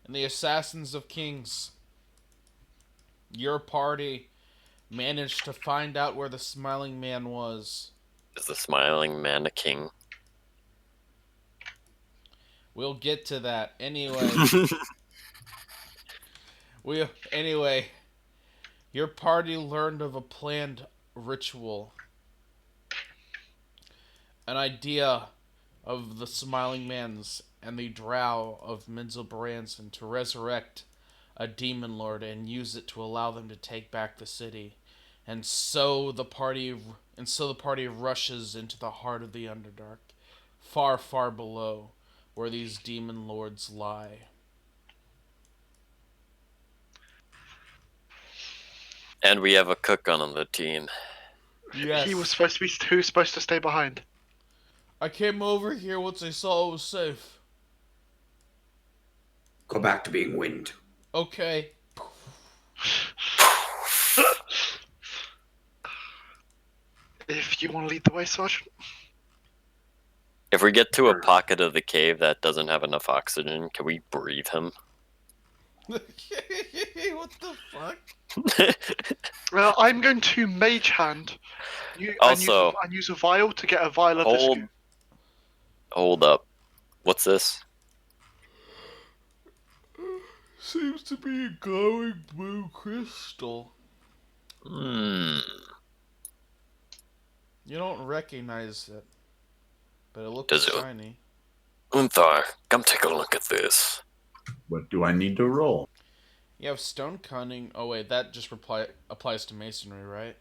and the assassins of kings. Your party managed to find out where the smiling man was. Is the smiling man a king? We'll get to that. Anyway, your party learned of a planned ritual. An idea of the smiling man's and the drow of Menzel Branson to resurrect a demon lord and use it to allow them to take back the city. And so the party rushes into the heart of the Underdark, far, far below where these demon lords lie. And we have a cook on the team. Yes. He was supposed to be. Who's supposed to stay behind? I came over here once I saw it was safe. Go back to being wind. Okay. If you want to lead the way, Sergeant. If we get to a pocket of the cave that doesn't have enough oxygen, can we breathe him? What the fuck? Well, I'm going to mage hand. Also, and use a vial to get a vial of this goo. Hold up. What's this? Seems to be a glowing blue crystal. Hmm. You don't recognize it, but it looks shiny. Unthar, come take a look at this. What do I need to roll? You have stone cunning. Oh wait, that just applies to masonry, right?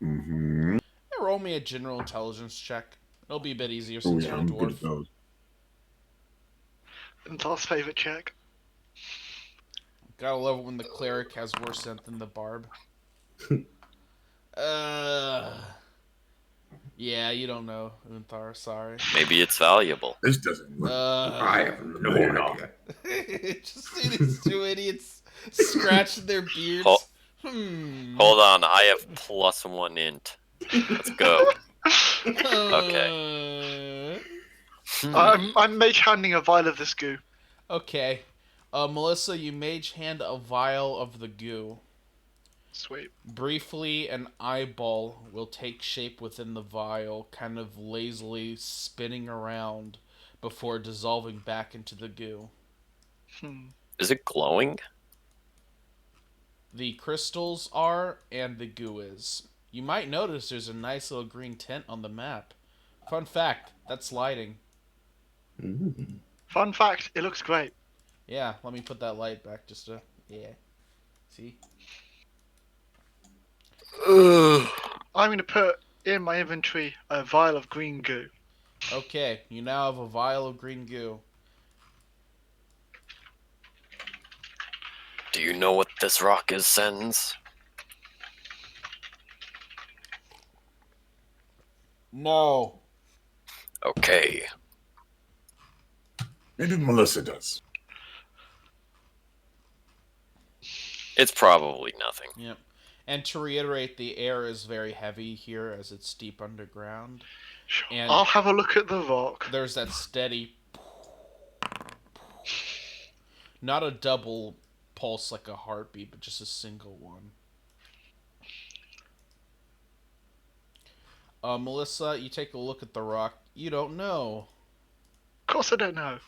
Mm-hmm. Yeah, roll me a general intelligence check. It'll be a bit easier since you're a dwarf. Unthar's favorite check. Gotta love it when the cleric has worse scent than the barb. Yeah, you don't know, Unthar, sorry. Maybe it's valuable. This doesn't look... I have no idea. Just see these two idiots scratching their beards. Hold on, I have +1 int. Let's go. Okay. I'm mage handing a vial of this goo. Okay. Melissa, you mage hand a vial of the goo. Sweet. Briefly, an eyeball will take shape within the vial, kind of lazily spinning around before dissolving back into the goo. Is it glowing? The crystals are, and the goo is. You might notice there's a nice little green tint on the map. Fun fact, that's lighting. Fun fact, it looks great. Yeah, let me put that light back just to... Yeah. See? I'm going to put in my inventory a vial of green goo. Okay, you now have a vial of green goo. Do you know what this rock is, Sens? No. Okay. Maybe Melissa does. It's probably nothing. Yep. And to reiterate, the air is very heavy here as it's deep underground. And I'll have a look at the rock. There's that steady... Not a double pulse like a heartbeat, but just a single one. Melissa, you take a look at the rock. You don't know. Of course I don't know.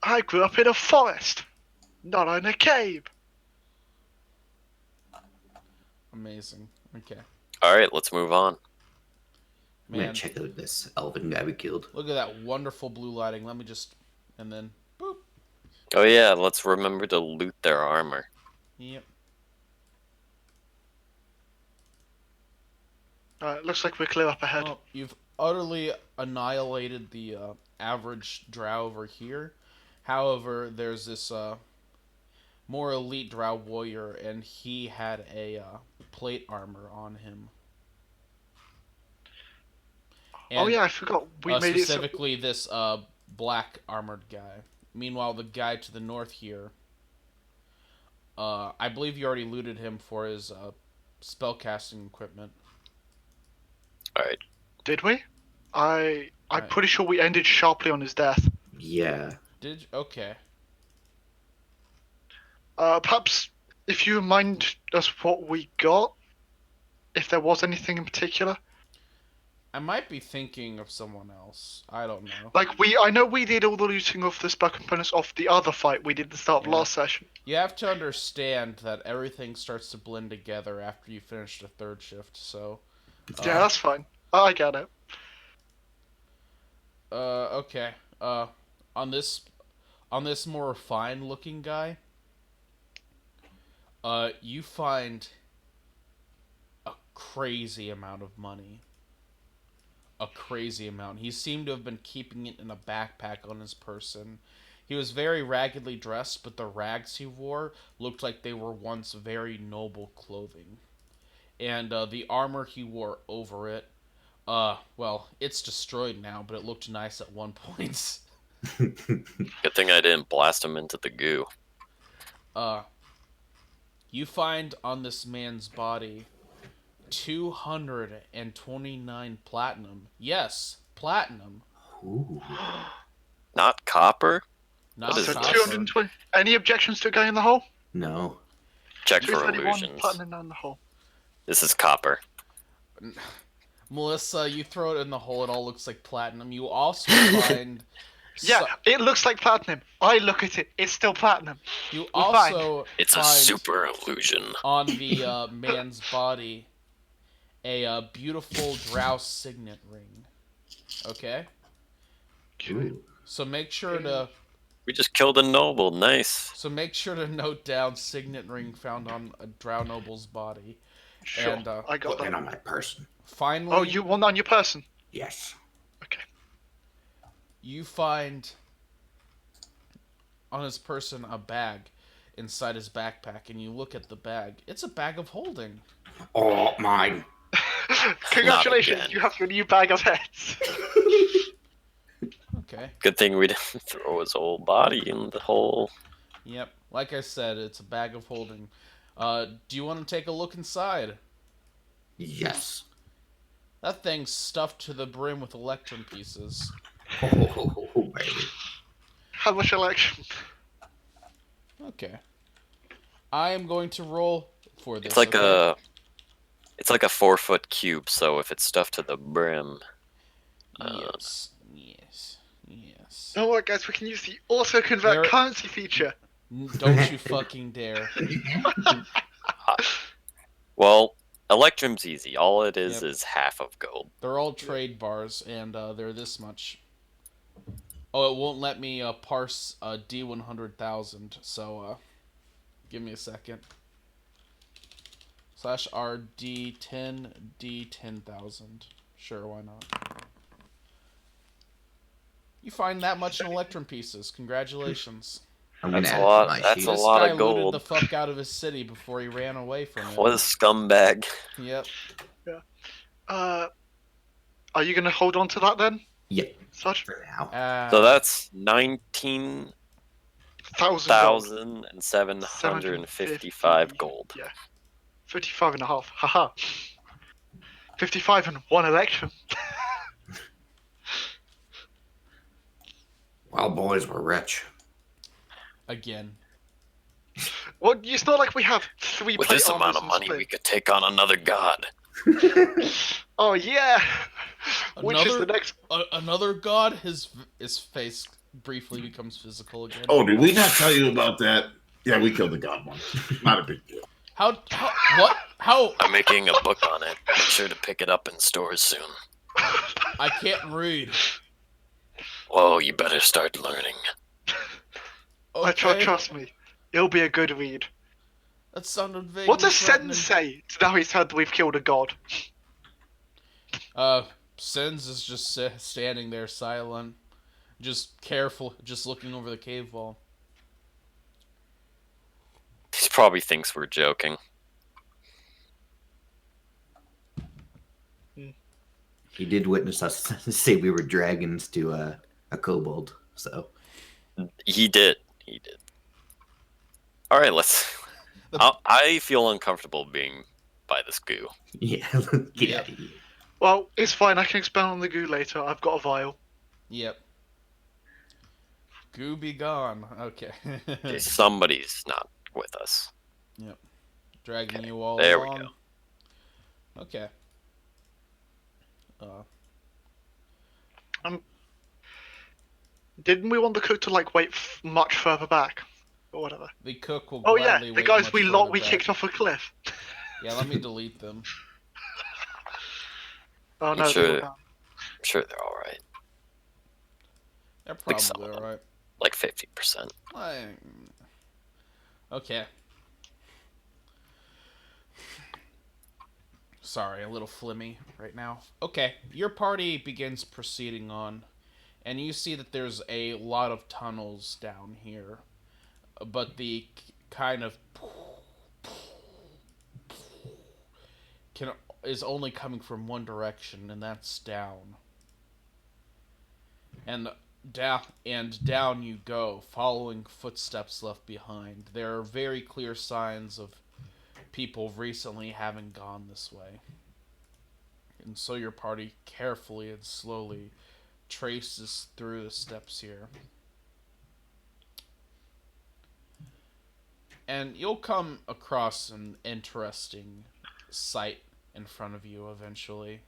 I grew up in a forest, not in a cave. Amazing. Okay. Alright, let's move on. I'm gonna check out this elven guy we killed. Look at that wonderful blue lighting. Let me just... And then... Boop. Oh yeah, let's remember to loot their armor. Yep. Looks like we're clear up ahead. Well, you've utterly annihilated the average drow over here. However, there's this more elite drow warrior, and he had a plate armor on him. And, oh yeah, I forgot. We made specifically this black armored guy. Meanwhile, the guy to the north here, I believe you already looted him for his spellcasting equipment. Alright. Did we? I'm pretty sure we ended sharply on his death. Yeah. Did you? Okay. Perhaps if you remind us what we got, if there was anything in particular. I might be thinking of someone else. I don't know. Like I know we did all the looting of the spell components off the other fight we did at the start of Yeah. last session. You have to understand that everything starts to blend together after you finish the third shift, so... Yeah, that's fine. I get it. Okay. On this more refined looking guy, you find a crazy amount of money. A crazy amount. He seemed to have been keeping it in a backpack on his person. He was very raggedly dressed, but the rags he wore looked like they were once very noble clothing. And the armor he wore over it, well, it's destroyed now, but it looked nice at one point. Good thing I didn't blast him into the goo. You find on this man's body 229 platinum. Yes, platinum. Ooh. Not copper? Not What is So this? 220. Any objections to it going in the hole? No. Check for 231 illusions. platinum down the hole. This is copper. Melissa, you throw it in the hole, it all looks like platinum. You also find... Yeah, it looks like platinum. I look at it, it's still platinum. You We're also It's a find super illusion. on the man's body a beautiful drow signet ring. Okay? Ooh. So make sure to... We just killed a noble. Nice. So make sure to note down signet ring found on a drow noble's body. Sure, And, I got Put it that. on my person. Finally... Oh, you want that on your person? Yes. Okay. You find on his person a bag inside his backpack, and you look at the bag. It's a bag of holding. Oh, mine. Congratulations, again. you have your new bag of heads. Okay. Good thing we didn't throw his whole body in the hole. Yep. Like I said, it's a bag of holding. Do you want to take a look inside? Yes. That thing's stuffed to the brim with electrum pieces. Oh, baby. How much election? Okay. I am going to roll for this. It's like okay? it's like a 4-foot cube, so if it's stuffed to the brim, Yes. Oh, what, guys? We can use the auto convert There- currency feature. Don't you fucking dare. well, Electrum's easy. All it is Yep. is half of gold. They're all trade bars, and they're this much. Oh, it won't let me parse D100,000, so give me a second. /RD10 D10,000. Sure, why not? You find that much in electrum pieces. Congratulations. I'm gonna That's a add it lot- to my that's sheet. a This lot guy of looted gold. the fuck out of his city before he ran away from it. What a scumbag. Yep. Are you going to hold on to that then? Yeah, Such for now. So that's 1,000 19,755 gold. Yeah. 55 and a half. Haha. 55 and 1 election. Well, boys, we're rich. Again. Well, it's not like we have 3 With plate this amount armors of and money, split. we could take on another god. Oh, yeah! Which is the Another- next... Another god, his face briefly becomes physical again. Oh, did we not tell you about that? Yeah, we killed the god one. Not a big deal. How what? How? I'm making a book on it. Make sure to pick it up in stores soon. I can't read. Whoa, you better start learning. Okay. Trust me. It'll be a good read. That sounded vaguely What does threatening. Sen say now he's heard that we've killed a god? Sens is just standing there silent, just careful, just looking over the cave wall. He probably thinks we're joking. He did witness us say we were dragons to a kobold, so. He did. Alright, let's... I feel uncomfortable being by this goo. Yeah, get Yeah. out of here. Well, it's fine. I can expand on the goo later. I've got a vial. Yep. Goo be gone. Okay. Somebody's not with us. Yep. Dragging Okay, you all there we along. go. Okay. Uh, Didn't we want the cook to like wait much further back, or whatever? the cook will Oh yeah, gladly the wait guys much we further we back. kicked off a cliff. Yeah, let me delete them. Oh I'm no, they're all sure. down. I'm sure they're all right. They're Like some probably of them. alright. Like 50%. Okay. Sorry, a little flimmy right now. Okay, your party begins proceeding on, and you see that there's a lot of tunnels down here, but the kind of can is only coming from one direction, and that's down. And down you go, following footsteps left behind. There are very clear signs of people recently having gone this way. And so your party carefully and slowly traces through the steps here. And you'll come across an interesting sight in front of you eventually.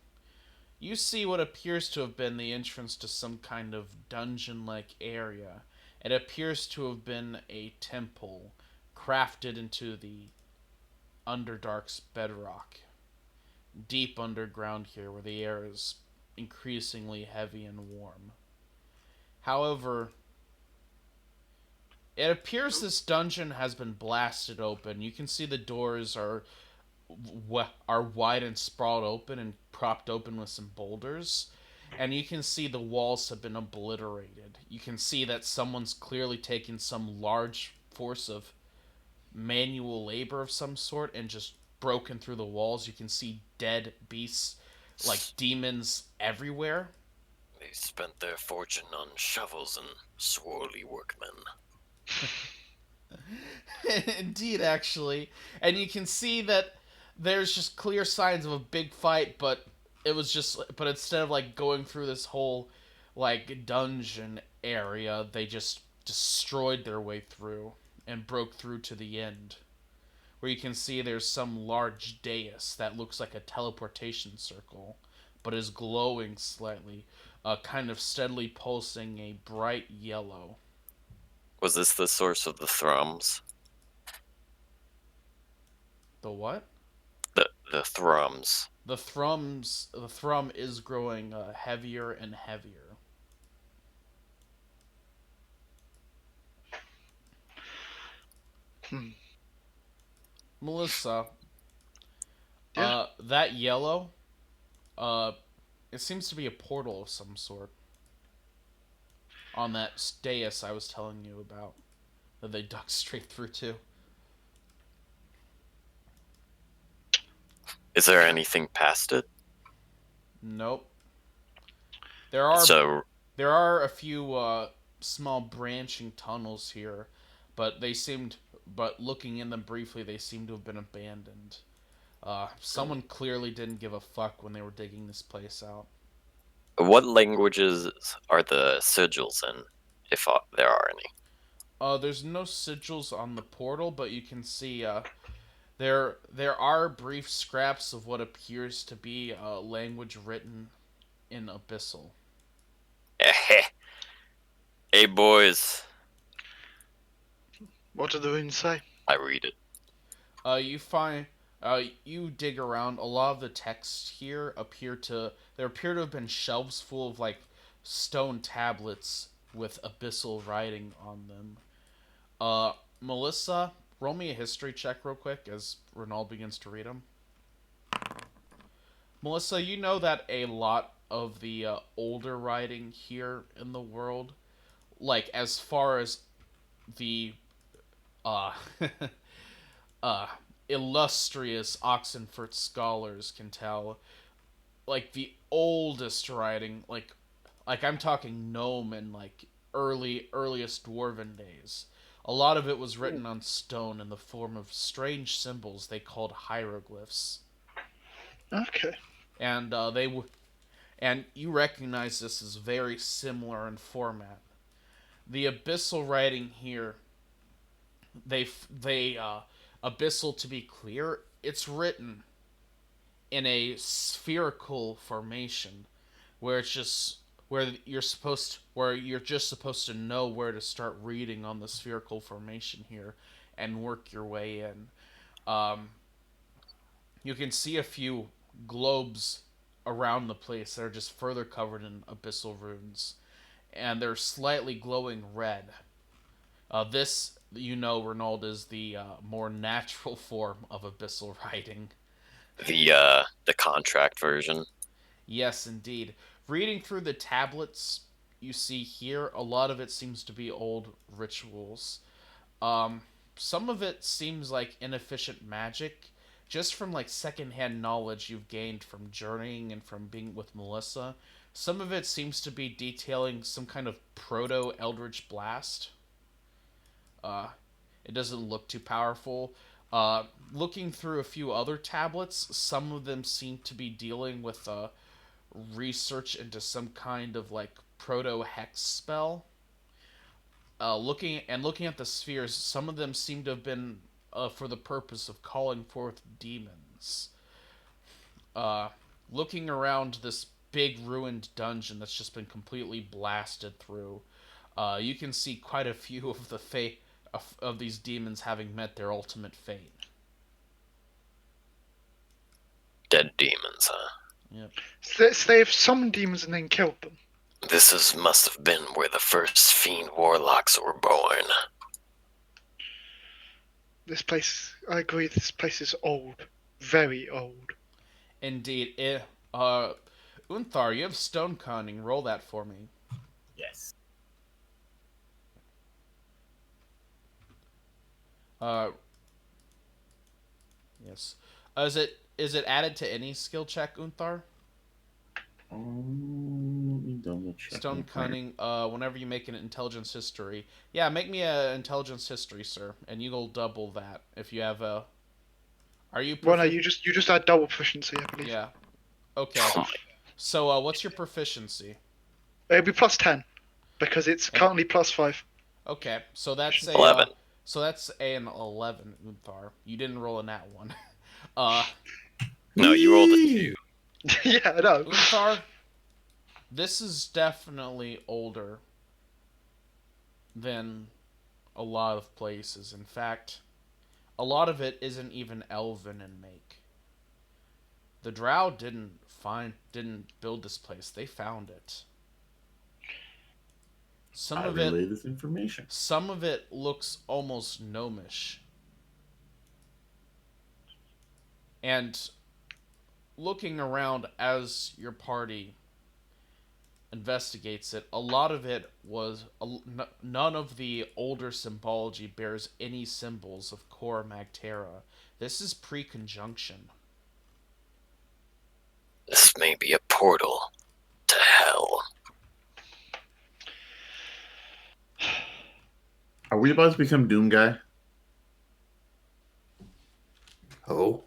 You see what appears to have been the entrance to some kind of dungeon like area. It appears to have been a temple crafted into the Underdark's bedrock. Deep underground here where the air is increasingly heavy and warm. However, it appears this dungeon has been blasted open. You can see the doors are wide and sprawled open and propped open with some boulders. And you can see the walls have been obliterated. You can see that someone's clearly taken some large force of manual labor of some sort and just broken through the walls. You can see dead beasts like demons everywhere. They spent their fortune on shovels and swarthy workmen. Indeed, actually. And you can see that there's just clear signs of a big fight, but instead of like going through this whole like dungeon area, they just destroyed their way through and broke through to the end. Where you can see there's some large dais that looks like a teleportation circle, but is glowing slightly, kind of steadily pulsing a bright yellow. Was this the source of the thrums? The what? The thrums. The thrum is growing heavier and heavier. Hmm. Melissa, Yeah. that yellow, it seems to be a portal of some sort. On that dais I was telling you about, that they dug straight through to. Is there anything past it? Nope. There are So, there are a few small branching tunnels here, but looking in them briefly, they seem to have been abandoned. Someone clearly didn't give a fuck when they were digging this place out. what languages are the sigils in, if there are any? There's no sigils on the portal, but you can see there are brief scraps of what appears to be language written in Abyssal. Hey, boys. What do the runes say? I read it. You dig around. A lot of the texts here appear to have been shelves full of like stone tablets with abyssal writing on them. Melissa, roll me a history check real quick as Ronald begins to read them. Melissa, you know that a lot of the older writing here in the world, like as far as the uh, uh, illustrious Oxenford scholars can tell, like the oldest writing, like I'm talking gnome and like earliest dwarven days. A lot of it was written on stone in the form of strange symbols they called hieroglyphs, Okay. and and you recognize this as very similar in format. The abyssal writing here abyssal, to be clear, it's written in a spherical formation where it's just where you're just supposed to know where to start reading on the spherical formation here and work your way in. Um, you can see a few globes around the place that are just further covered in abyssal runes, and they're slightly glowing red. This, Renauld, is the more natural form of abyssal writing. The contract version. Yes, indeed. Reading through the tablets you see here, a lot of it seems to be old rituals. Um, some of it seems like inefficient magic, just from like secondhand knowledge you've gained from journeying and from being with Melissa. Some of it seems to be detailing some kind of proto Eldritch Blast. Uh, it doesn't look too powerful. Looking through a few other tablets, some of them seem to be dealing with research into some kind of like proto hex spell. Looking at the spheres, some of them seem to have been for the purpose of calling forth demons. Uh, Looking around this big ruined dungeon that's just been completely blasted through, you can see quite a few of the fate of these demons having met their ultimate fate. Dead demons, huh? Yep. So they've summoned demons and then killed them. Must have been where the first fiend warlocks were born. This place, I agree, this place is old. Very old. Indeed. Unthar, you have stone cunning. Roll that for me. Yes. Uh, yes. Is it added to any skill check, Unthar? Let me double check. Stone cunning. Whenever you make an intelligence history, yeah, make me an intelligence history, sir, and you'll double that if you have a. Are you? Well, no, you just had double proficiency, I believe. Yeah. Okay. So, what's your proficiency? It'll be plus 10 because it's currently plus 5. Okay, so that's a 11. an 11, Unthar. You didn't roll a nat one. No, you rolled a 2. Yeah, I know. Unthar, this is definitely older than a lot of places. In fact, a lot of it isn't even elven in make. The Drow didn't build this place. They found it. I relay this information. Some of it looks almost gnomish. And looking around as your party investigates it, a lot of it was none of the older symbology bears any symbols of Core Magterra. This is pre-conjunction. This may be a portal to hell. Are we about to become Doom Guy? Oh,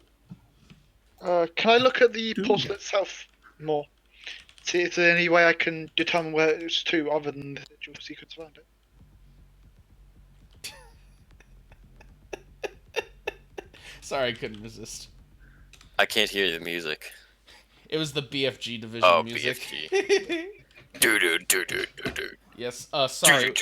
Can I look at the Doom portal guy. itself more? See if there's any way I can determine where it's to other than the visual sequence around it. Sorry, I couldn't resist. I can't hear the music. It was the BFG division music. BFG. Do. Yes, sorry.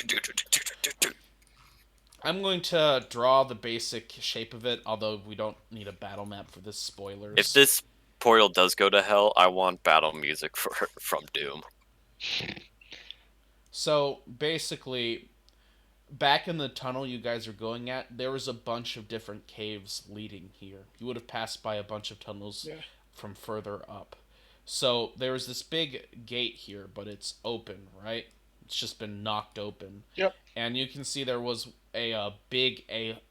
I'm going to draw the basic shape of it, although we don't need a battle map for this, spoilers. If this portal does go to hell, I want battle music from Doom. So, basically, back in the tunnel you guys are going at, there was a bunch of different caves leading here. You would have passed by a bunch of tunnels from further up. So, there was this big gate here, but it's open, right? It's just been knocked open. Yep. And you can see there was a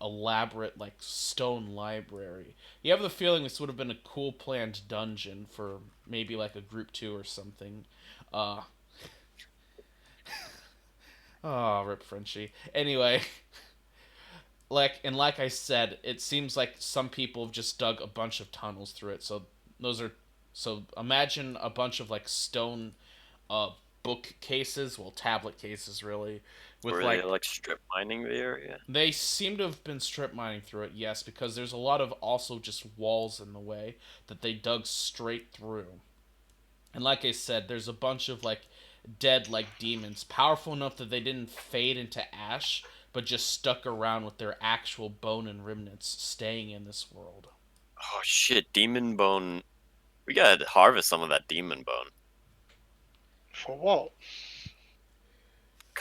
elaborate like stone library. You have the feeling this would have been a cool planned dungeon for maybe like a group 2 or something. Rip Frenchie. Anyway, like I said, it seems like some people have just dug a bunch of tunnels through it. So imagine a bunch of like stone bookcases, well, tablet cases really, with Were like they like strip mining the area? they seem to have been strip mining through it, yes, because there's a lot of also just walls in the way that they dug straight through. And like I said, there's a bunch of like dead like demons, powerful enough that they didn't fade into ash, but just stuck around with their actual bone and remnants staying in this world. Oh shit, demon bone. We gotta harvest some of that demon bone. For what?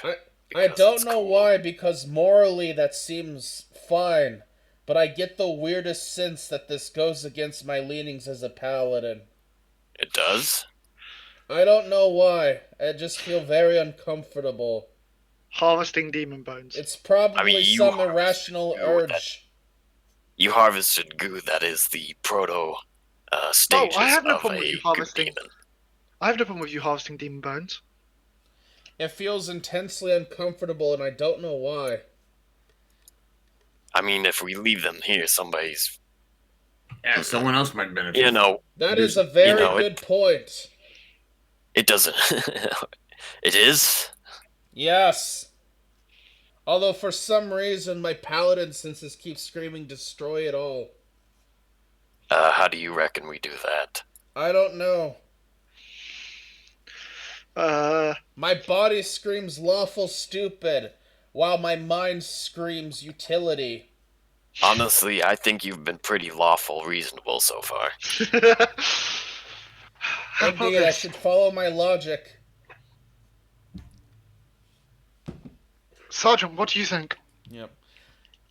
I Because don't it's know cool. why, because morally that seems fine, but I get the weirdest sense that this goes against my leanings as a paladin. It does? I don't know why. I just feel very uncomfortable. Harvesting demon bones. It's probably I mean, you some harvested irrational goo that urge. you harvested goo that is the proto stages I have no of problem with a you goo harvesting. demon. I have no problem with you harvesting demon bones. It feels intensely uncomfortable, and I don't know why. I mean, if we leave them here, somebody's, Yeah, someone else might benefit. you know, That There's- is a very you know, good point. it doesn't. It is? Yes. Although for some reason my paladin senses keep screaming destroy it all. How do you reckon we do that? I don't know. My body screams lawful stupid, while my mind screams utility. Honestly, I think you've been pretty lawful reasonable so far. How about Indeed, I this? should follow my logic. Sergeant, what do you think? Yep.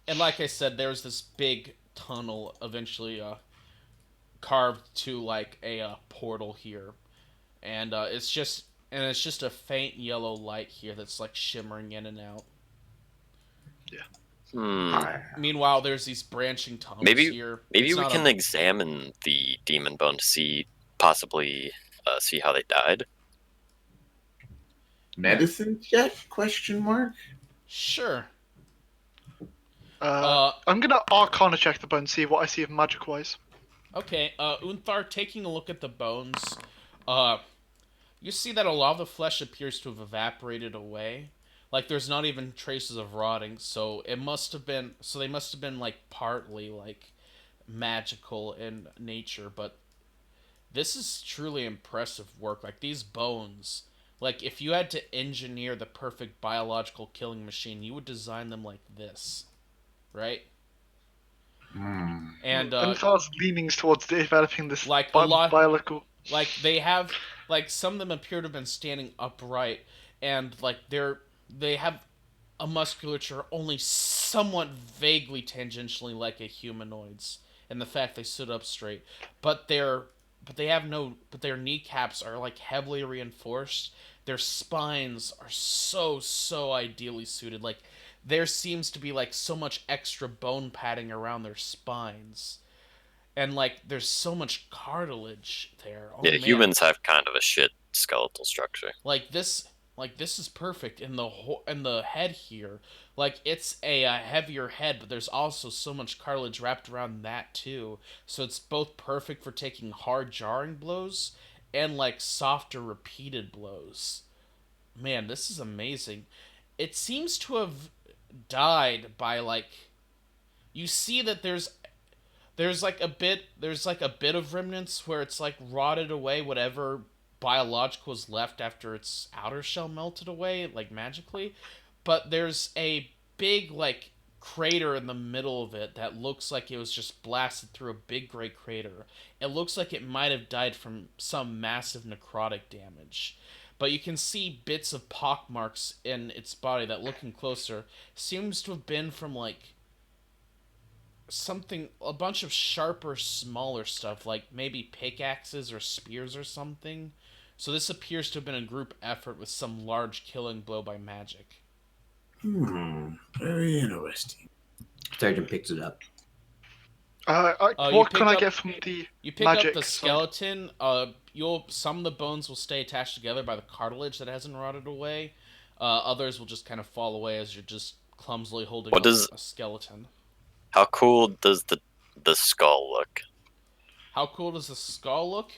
And like I said, there's this big tunnel eventually carved to like a portal here. And it's just a faint yellow light here that's like shimmering in and out. Meanwhile, there's these branching tunnels here. Maybe It's we not can examine the demon bone to see, possibly, see how they died. Medicine check? Question mark. Sure. I'm gonna Arcana check the bone, see what I see of magic wise. Okay, Unthar, taking a look at the bones, you see that a lot of the flesh appears to have evaporated away. Like there's not even traces of rotting, so they must have been like partly like magical in nature, but this is truly impressive work. Like these bones, like if you had to engineer the perfect biological killing machine, you would design them like this, right? And Unthar's leanings towards developing this like a lot, biological. like they have, like some of them appear to have been standing upright, and like they have a musculature only somewhat vaguely tangentially like a humanoid's, and the fact they stood up straight, but their kneecaps are like heavily reinforced. Their spines are so ideally suited. Like there seems to be like so much extra bone padding around their spines, and like there's so much cartilage there. Oh, Yeah, man. humans have kind of a shit skeletal structure. Like this is perfect in the head here. Like it's a heavier head, but there's also so much cartilage wrapped around that too. So it's both perfect for taking hard jarring blows and like softer repeated blows. Man, this is amazing. It seems to have died by like, you see that there's like a bit of remnants where it's like rotted away whatever biological is left after its outer shell melted away like magically, but there's a big like crater in the middle of it that looks like it was just blasted through a big gray crater. It looks like it might have died from some massive necrotic damage, but you can see bits of pock marks in its body that, looking closer, seems to have been from like a bunch of sharper, smaller stuff, like maybe pickaxes or spears or something. So this appears to have been a group effort with some large killing blow by magic. Very interesting. Sergeant picks it up. What can I get from the You pick magic up the side? skeleton. Some of the bones will stay attached together by the cartilage that hasn't rotted away. Others will just kind of fall away as you're just clumsily holding a skeleton. How cool does the skull look? How cool does the skull look?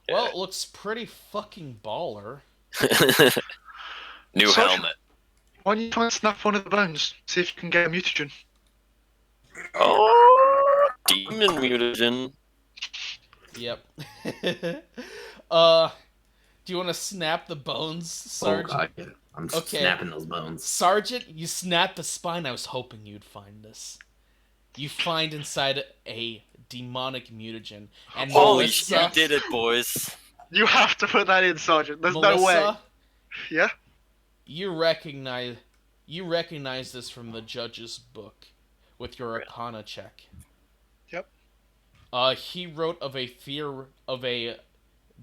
Yeah. Well, it looks pretty fucking baller. New So- helmet. Why don't you try and snap one of the bones? See if you can get a mutagen. Oh, demon mutagen. Yep. Do you want to snap the bones, Oh Sergeant? god, yeah. I'm Okay. snapping those bones. Sergeant, you snap the spine. I was hoping you'd find this. You find inside a demonic mutagen, and Holy shit, Melissa, you did it, boys. You have to put that in, Sergeant. There's Melissa, no way. Yeah? you recognize this from the judge's book with your Arcana check. Yep. He wrote of a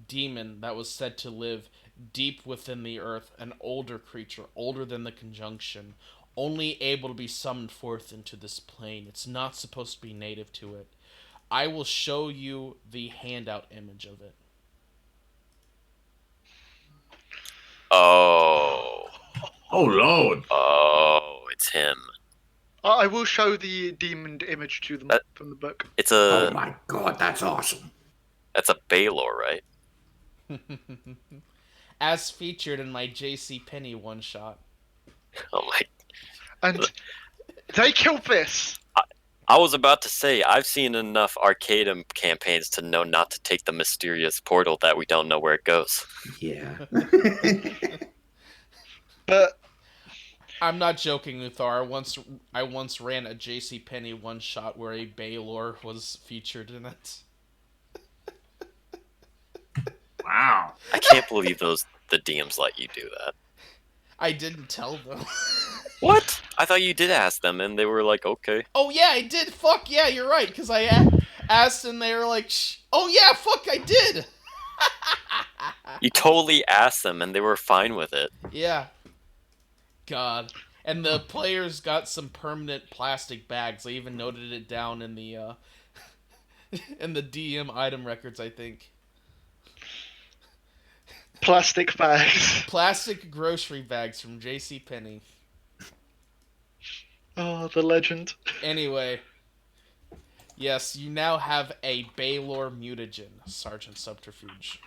demon that was said to live deep within the earth, an older creature, older than the conjunction, only able to be summoned forth into this plane. It's not supposed to be native to it. I will show you the handout image of it. Oh. Oh lord. Oh, it's him. I will show the demon image to them from the book. It's Oh a my god, that's awesome. that's a Baylor, right? As featured in my J.C. Penney one shot. Oh my. And they killed this. I was about to say, I've seen enough arcade campaigns to know not to take the mysterious portal that we don't know where it goes. Yeah. But I'm not joking, Uthar. I once ran a J.C. Penney one shot where a Baylor was featured in it. Wow. I can't believe the DMs let you do that. I didn't tell them. What? I thought you did ask them, and they were like, okay. Oh yeah, I did. Fuck yeah, you're right. Because I asked and they were like, Shh. Oh yeah, fuck, I did. You totally asked them, and they were fine with it. Yeah. God. And the players got some permanent plastic bags. They even noted it down in the in the DM item records, I think. plastic bags. Plastic grocery bags from J.C. Penney. Oh, the legend. Anyway, yes, you now have a Baylor mutagen, Sergeant Subterfuge.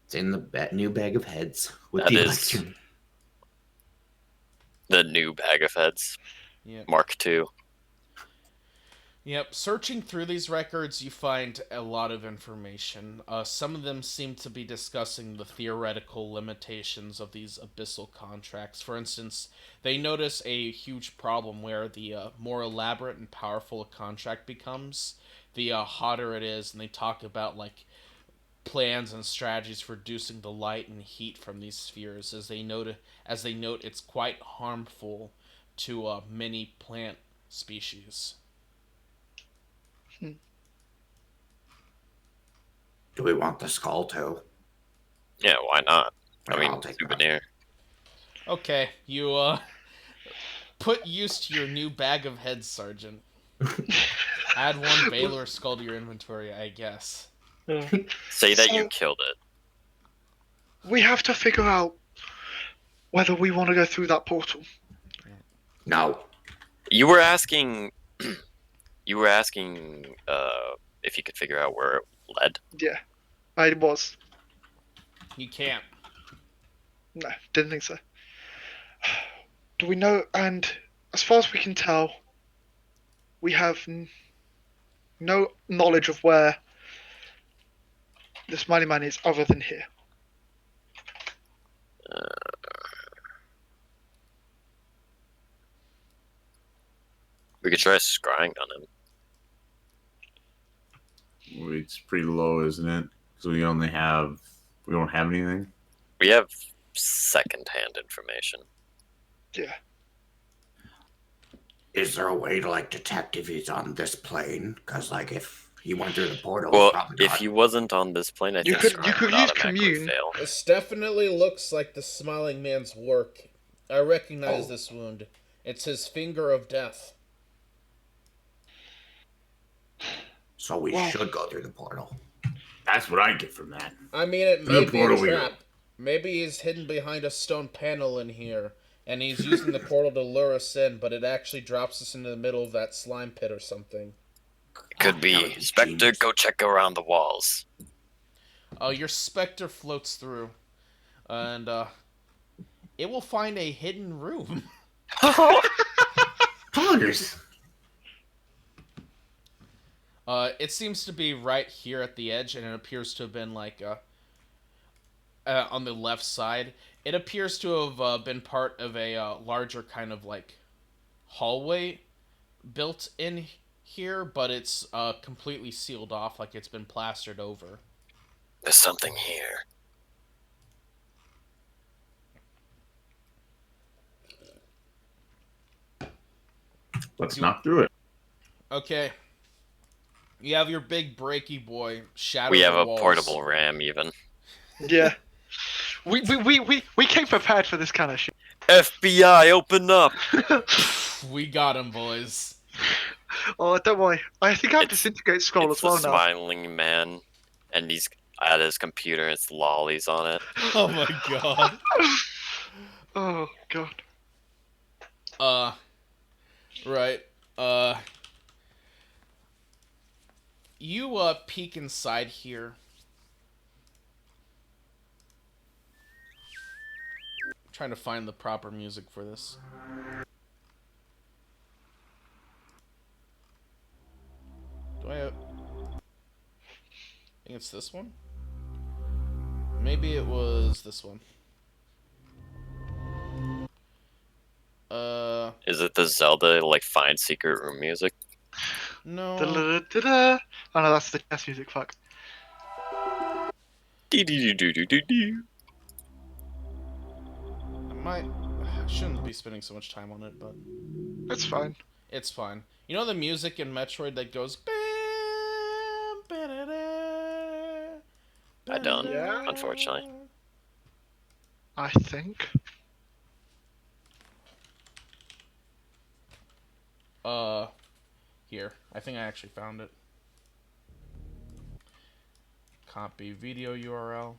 It's in the new bag of heads with That the is- election. The new bag of heads, Yep. Mark II. Yep. Searching through these records, you find a lot of information. Some of them seem to be discussing the theoretical limitations of these abyssal contracts. For instance, they notice a huge problem where the more elaborate and powerful a contract becomes, the hotter it is, and they talk about like plans and strategies for reducing the light and heat from these spheres. As they note, it's quite harmful to many plant species. Do we want the skull too? Yeah, why not? I Yeah, mean, I'll take that. souvenir. Okay, you put use to your new bag of heads, Sergeant. Add one Baylor skull to your inventory, I guess. Say that you So- killed it. We have to figure out whether we want to go through that portal. No. You were asking. You were asking if you could figure out where it led. Yeah, I was. You can't. No, didn't think so. Do we know? And as far as we can tell, we have no knowledge of where the Smiley Man is other than here. We could try scrying on him. It's pretty low, isn't it? Because we don't have anything. We have second-hand information. Yeah. Is there a way to like detect if he's on this plane? Because like if he went through the portal, Well, probably if not. he wasn't on this plane, I You think could- scrying you could would use automatically commune. fail. This definitely looks like the Smiling Man's work. I recognize Oh. this wound. It's his finger of death. So we Well- should go through the portal. That's what I get from that. I mean, it Through may the be a portal we go. trap. Maybe he's hidden behind a stone panel in here, and he's using the portal to lure us in, but it actually drops us into the middle of that slime pit or something. Could That be. would be Spectre, genius. go check around the walls. Your specter floats through, and it will find a hidden room. Poggers. It seems to be right here at the edge, and it appears to have been like on the left side. It appears to have been part of a larger kind of like hallway built in here, but it's completely sealed off, like it's been plastered over. There's something here. Let's knock through it. Okay. You have your big breaky boy shatter We have the a walls. portable ram, even. Yeah. We came prepared for this kind of shit. FBI, open up! We got him, boys. Oh, don't worry. I think I have It's- disintegrate scroll It's as well the now. smiling man, and he's at his computer, and it's lollies on it. Oh my god. Oh god. Right. You peek inside here. I'm trying to find the proper music for this. Do I think it's this one? Maybe it was this one. Is it the Zelda, like, find secret room music? No. Da-da-da-da-da. Oh no, that's the chess music. Fuck. Dee-dee-doo-doo-doo-doo. I shouldn't be spending so much time on it, but It's fine. it's fine. You know the music in Metroid that goes bam, ba-da-da, I don't, Yeah. unfortunately. I think. Here. I think I actually found it. Copy video URL.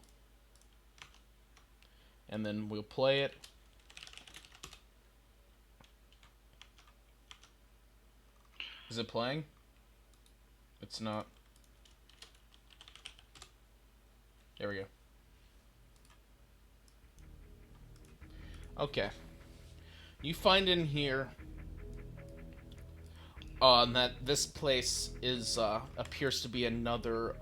And then we'll play it. Is it playing? It's not. There we go. Okay. You find in here that this place is appears to be another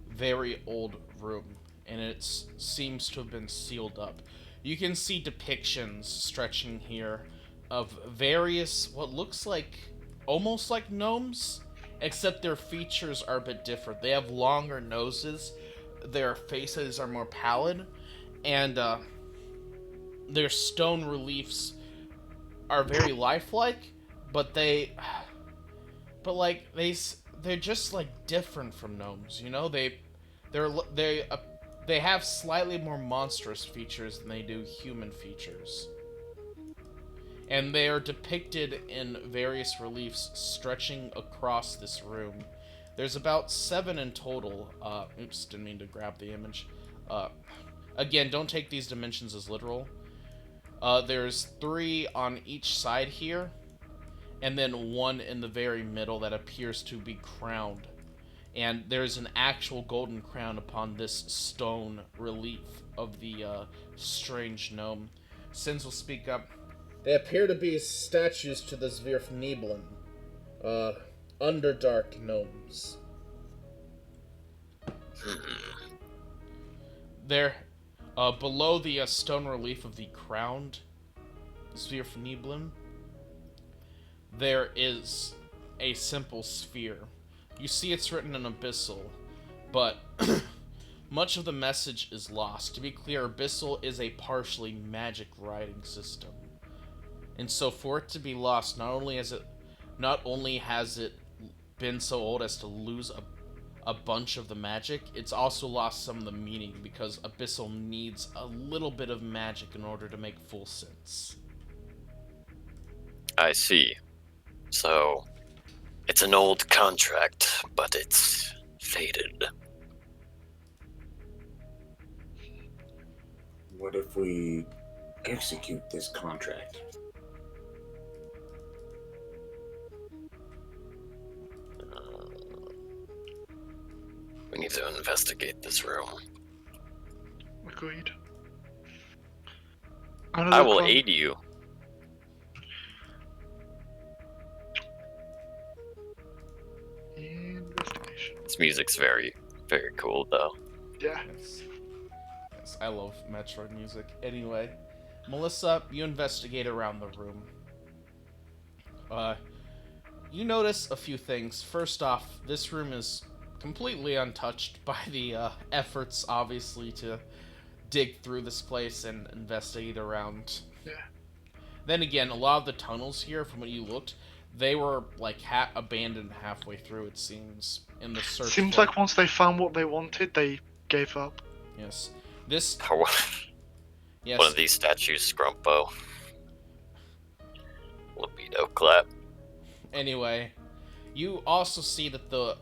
very old room, and it seems to have been sealed up. You can see depictions stretching here of various what looks like almost like gnomes, except their features are a bit different. They have longer noses, their faces are more pallid, and their stone reliefs are very lifelike, but they're just like different from gnomes, you know? They have slightly more monstrous features than they do human features. And they are depicted in various reliefs stretching across this room. There's about 7 in total. Oops, didn't mean to grab the image. Again, don't take these dimensions as literal. There's 3 on each side here, and then 1 in the very middle that appears to be crowned. And there's an actual golden crown upon this stone relief of the strange gnome. Sins will speak up. They appear to be statues to the Zvirfneblin, Underdark gnomes. They're below the stone relief of the crowned Zvirfneblin. There is a simple sphere. You see it's written in Abyssal, but much of the message is lost. To be clear, Abyssal is a partially magic writing system. And so for it to be lost, not only has it been so old as to lose a bunch of the magic, it's also lost some of the meaning, because Abyssal needs a little bit of magic in order to make full sense. I see. So, it's an old contract, but it's faded. What if we execute this contract? We need to investigate this room. Agreed. I will aid you. This music's very, very cool, though. Yeah. Yes. Yes, I love Metroid music. Anyway, Melissa, you investigate around the room. You notice a few things. First off, this room is completely untouched by the efforts, obviously, to dig through this place and investigate around. Yeah. Then again, a lot of the tunnels here, from what you looked, they were like abandoned halfway through. It seems in the search. Seems for... like once they found what they wanted, they gave up. Yes. This. Yes. One of these statues, Scrumpo. Libido clap. Anyway, you also see that the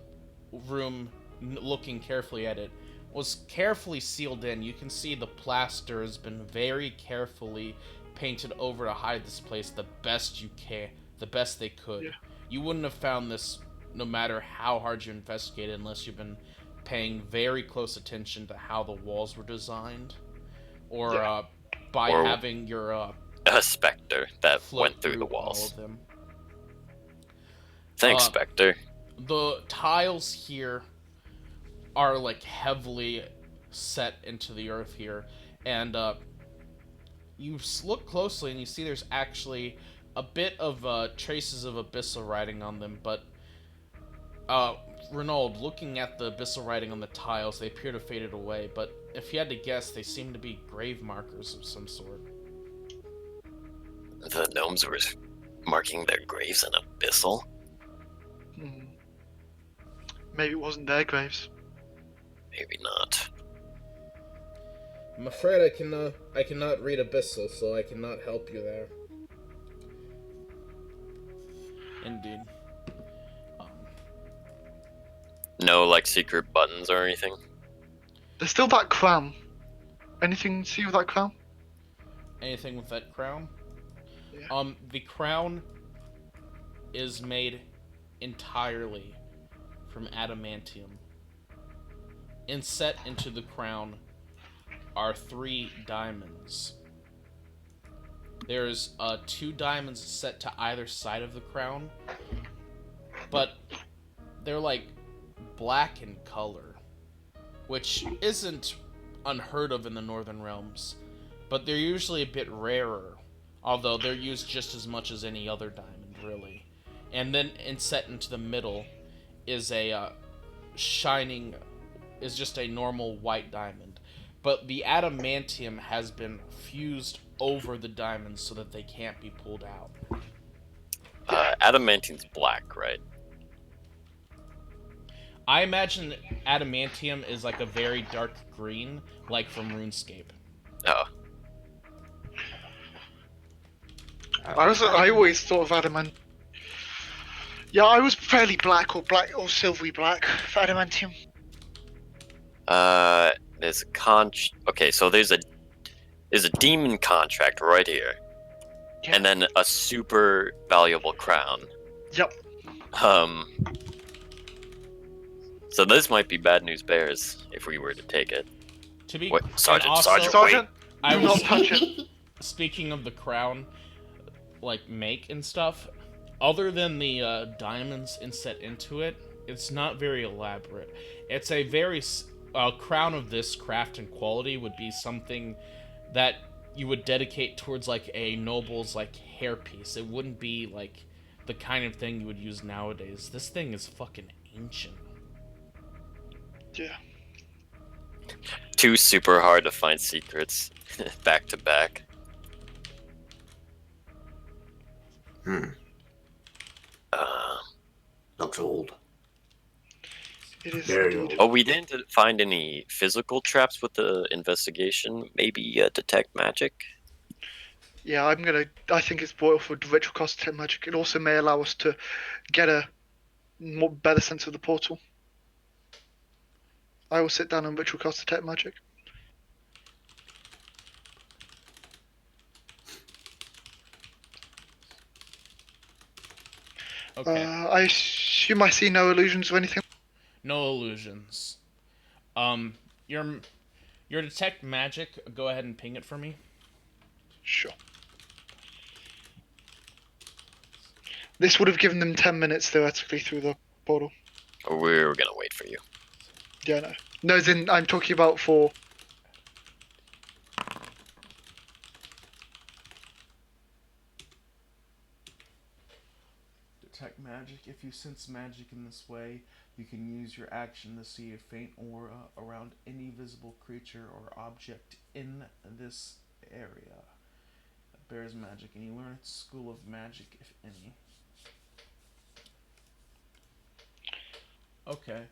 room, looking carefully at it, was carefully sealed in. You can see the plaster has been very carefully painted over to hide this place the best they could. Yeah. You wouldn't have found this no matter how hard you investigated unless you've been paying very close attention to how the walls were designed, or Yeah. by Or having your a specter that float went through the all walls. of them. Thanks, Spectre. The tiles here are like heavily set into the earth here, and you look closely and you see there's actually a bit of traces of abyssal writing on them, but Renaud, looking at the abyssal writing on the tiles, they appear to have faded away, but if you had to guess, they seem to be grave markers of some sort. The gnomes were marking their graves in abyssal. Maybe it wasn't their graves. Maybe not. I'm afraid I cannot read abyssal, so I cannot help you there. Indeed. No, like, secret buttons or anything? There's still that crown. Anything to see with that crown? Anything with that crown? Yeah. The crown is made entirely from adamantium. Inset into the crown are 3 diamonds. There's 2 diamonds set to either side of the crown, but they're like black in color, which isn't unheard of in the Northern Realms, but they're usually a bit rarer, although they're used just as much as any other diamond, really. And then inset into the middle is a just a normal white diamond. But the adamantium has been fused over the diamonds so that they can't be pulled out. Adamantium's black, right? I imagine adamantium is like a very dark green, like from RuneScape. Oh. I always thought of adamant. Yeah, I was fairly black or silvery black for adamantium. There's a okay, so there's a demon contract right here. Yeah. And then a super valuable crown. Yep. So this might be bad news bears if we were to take it. To be Wait, Sergeant, also, Sergeant, Sergeant, I do was not touch it. speaking of the crown, like make and stuff. Other than the diamonds inset into it, it's not very elaborate. It's a very crown of this craft and quality would be something that you would dedicate towards like a noble's like hairpiece. It wouldn't be like the kind of thing you would use nowadays. This thing is fucking ancient. Yeah. 2 super hard to find secrets back to back. Looks old. It is Very indeed. old. Oh, we didn't find any physical traps with the investigation. Maybe detect magic. Yeah, I think it's vital for ritual cost detect magic. It also may allow us to get a better sense of the portal. I will sit down on ritual cost detect magic. Okay. I assume I see no illusions or anything. No illusions. Your detect magic, go ahead and ping it for me. Sure. This would have given them 10 minutes theoretically through the portal. We're gonna wait for you. Yeah, no. No, as in, I'm talking about for. Detect magic. If you sense magic in this way, you can use your action to see a faint aura around any visible creature or object in this area that bears magic, and you learn its school of magic, if any. Okay.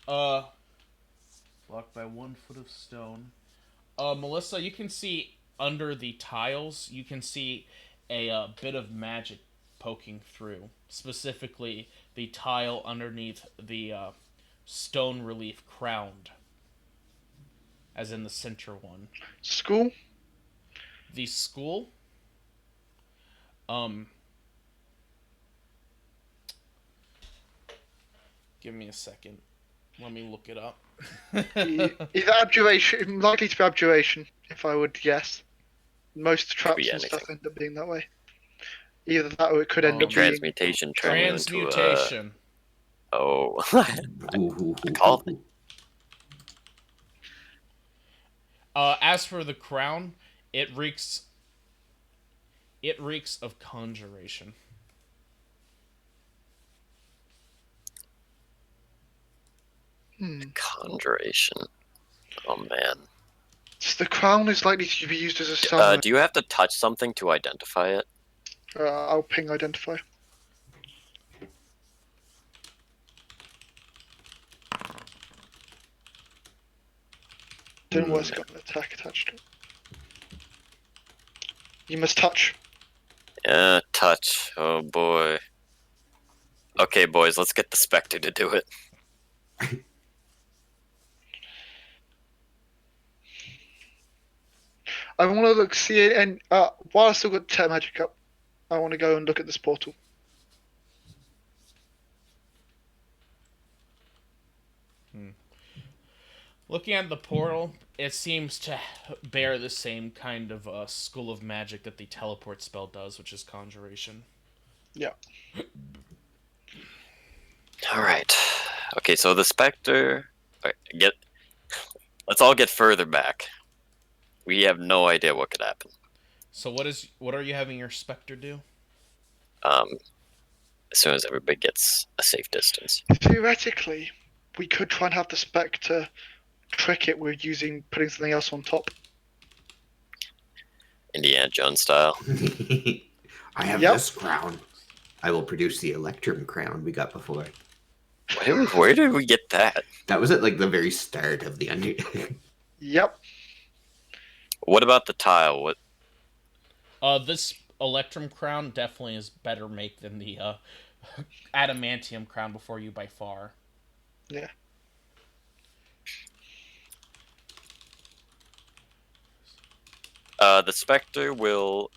Blocked by 1 foot of stone. Melissa, you can see under the tiles, you can see a bit of magic poking through. Specifically, the tile underneath the stone relief crowned, as in the center one. School? The school. Um. Give me a second. Let me look it up. Either abjuration, likely to be abjuration, if I would guess. Most traps be and stuff anything. end up being that way. Either that or it could end Oh. up being. Transmutation turn you into a. Transmutation. Oh. Ooh. Call it. As for the crown, it reeks. It reeks of conjuration. Conjuration. Oh man. So the crown is likely to be used as a summon. Do you have to touch something to identify it? I'll ping identify. Didn't work, got an attack attached to it. You must touch. Touch. Oh boy. Okay, boys, let's get the Spectre to do it. I want to look, see it, and while I still got Tech Magic up, I want to go and look at this portal. Looking at the portal, it seems to bear the same kind of school of magic that the teleport spell does, which is conjuration. Yeah. Alright. Okay, so the Spectre... Let's all get further back. We have no idea what could happen. So what are you having your specter do? As soon as everybody gets a safe distance. Theoretically, we could try and have the Spectre trick it with putting something else on top. Indiana Jones style. I have this crown. I will produce the Electrum crown we got before. Where did we get that? That was at like the very start of the Underdark. Yep. What about the tile? What? This Electrum crown definitely is better make than the adamantium crown before you by far. Yeah. The Spectre will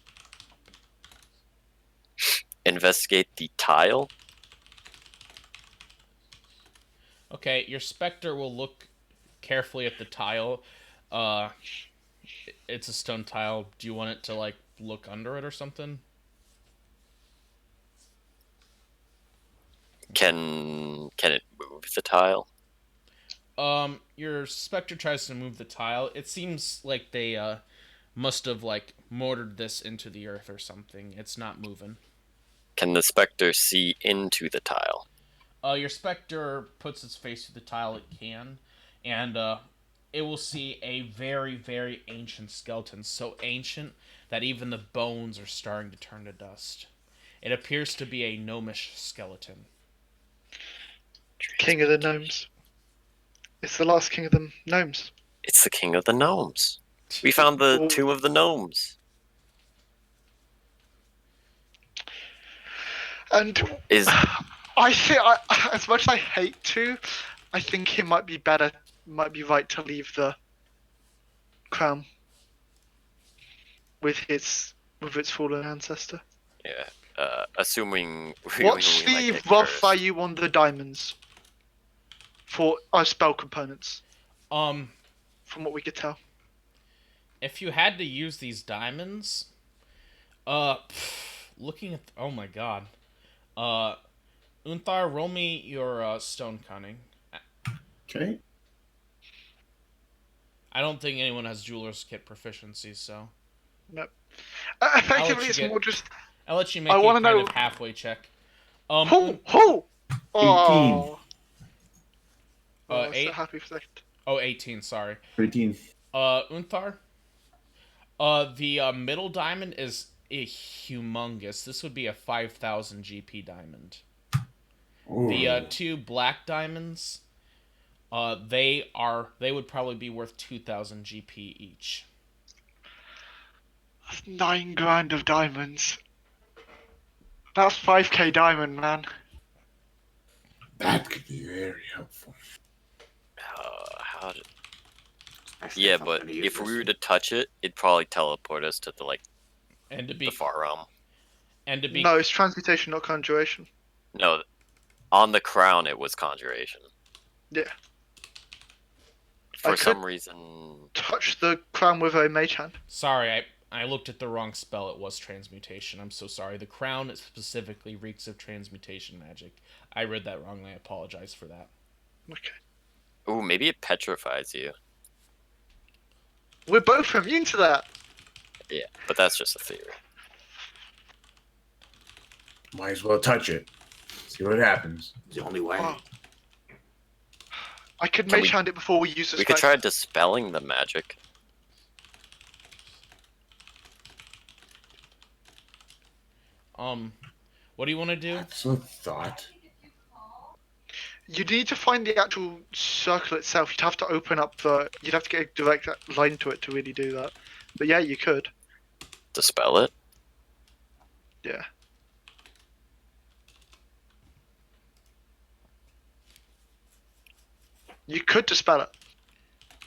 investigate the tile. Okay, your specter will look carefully at the tile. It's a stone tile. Do you want it to like look under it or something? Can it move the tile? Your specter tries to move the tile. It seems like they must have like mortared this into the earth or something. It's not moving. Can the Spectre see into the tile? Your specter puts its face to the tile. It can, and it will see a very, very ancient skeleton. So ancient that even the bones are starting to turn to dust. It appears to be a gnomish skeleton. King of the Gnomes. It's the last king of the gnomes. It's the king of the gnomes. We found the Ooh. tomb of the gnomes. And Is I think, as much as I hate to, I think it might be right to leave the crown with its fallen ancestor. yeah. Assuming What's we might the get rough cursed. value on the diamonds for our spell components? From what we could tell. If you had to use these diamonds, looking at oh my god, Unthar, roll me your stone cunning. Okay. I don't think anyone has jeweler's kit proficiency, so No. I'll let Effectively, you it's get. more just I'll let you I make a want to kind know of halfway check. who who. 18. Oh, oh, I was so 8. happy for a second. Oh, 18, sorry. 18. Unthar. The middle diamond is humongous. This would be a 5,000 GP diamond. The Ooh. two black diamonds, they would probably be worth 2,000 GP each. That's 9 grand of diamonds. That's 5k diamond, man. That could be very helpful. How did... Actually, Yeah, if I'm but gonna use if we this were thing. to touch it, it'd probably teleport us to And to the be far realm. and to be No, it's transmutation, not conjuration. No, on the crown it was conjuration. Yeah. I For could some reason, touch the crown with a mage hand. sorry, I looked at the wrong spell. It was transmutation. I'm so sorry. The crown specifically reeks of transmutation magic. I read that wrongly. I apologize for that. Okay. ooh, maybe it petrifies you. We're both immune to that. Yeah, but that's just a theory. Might as well touch it. See what happens. It's the only way. Oh. I could Can mage we- hand it before we use the We could spell. try dispelling the magic. What do you want to do? That's a thought. You need to find the actual circle itself. You'd have to open up the. You'd have to get a direct line to it to really do that. But yeah, you could. Dispel it? Yeah. You could dispel it.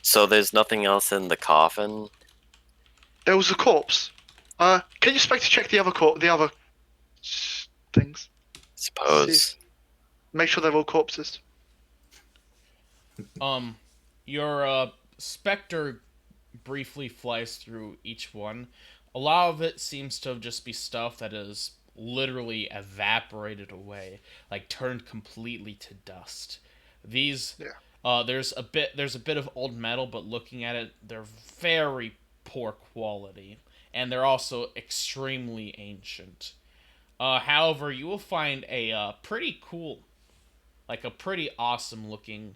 So there's nothing else in the coffin? There was a corpse. Can you expect to check the other things? Suppose. Make sure they're all corpses. Your specter briefly flies through each one. A lot of it seems to just be stuff that is literally evaporated away, like turned completely to dust. These Yeah. there's a bit of old metal, but looking at it, they're very poor quality, and they're also extremely ancient. However, you will find a pretty cool, like a pretty awesome looking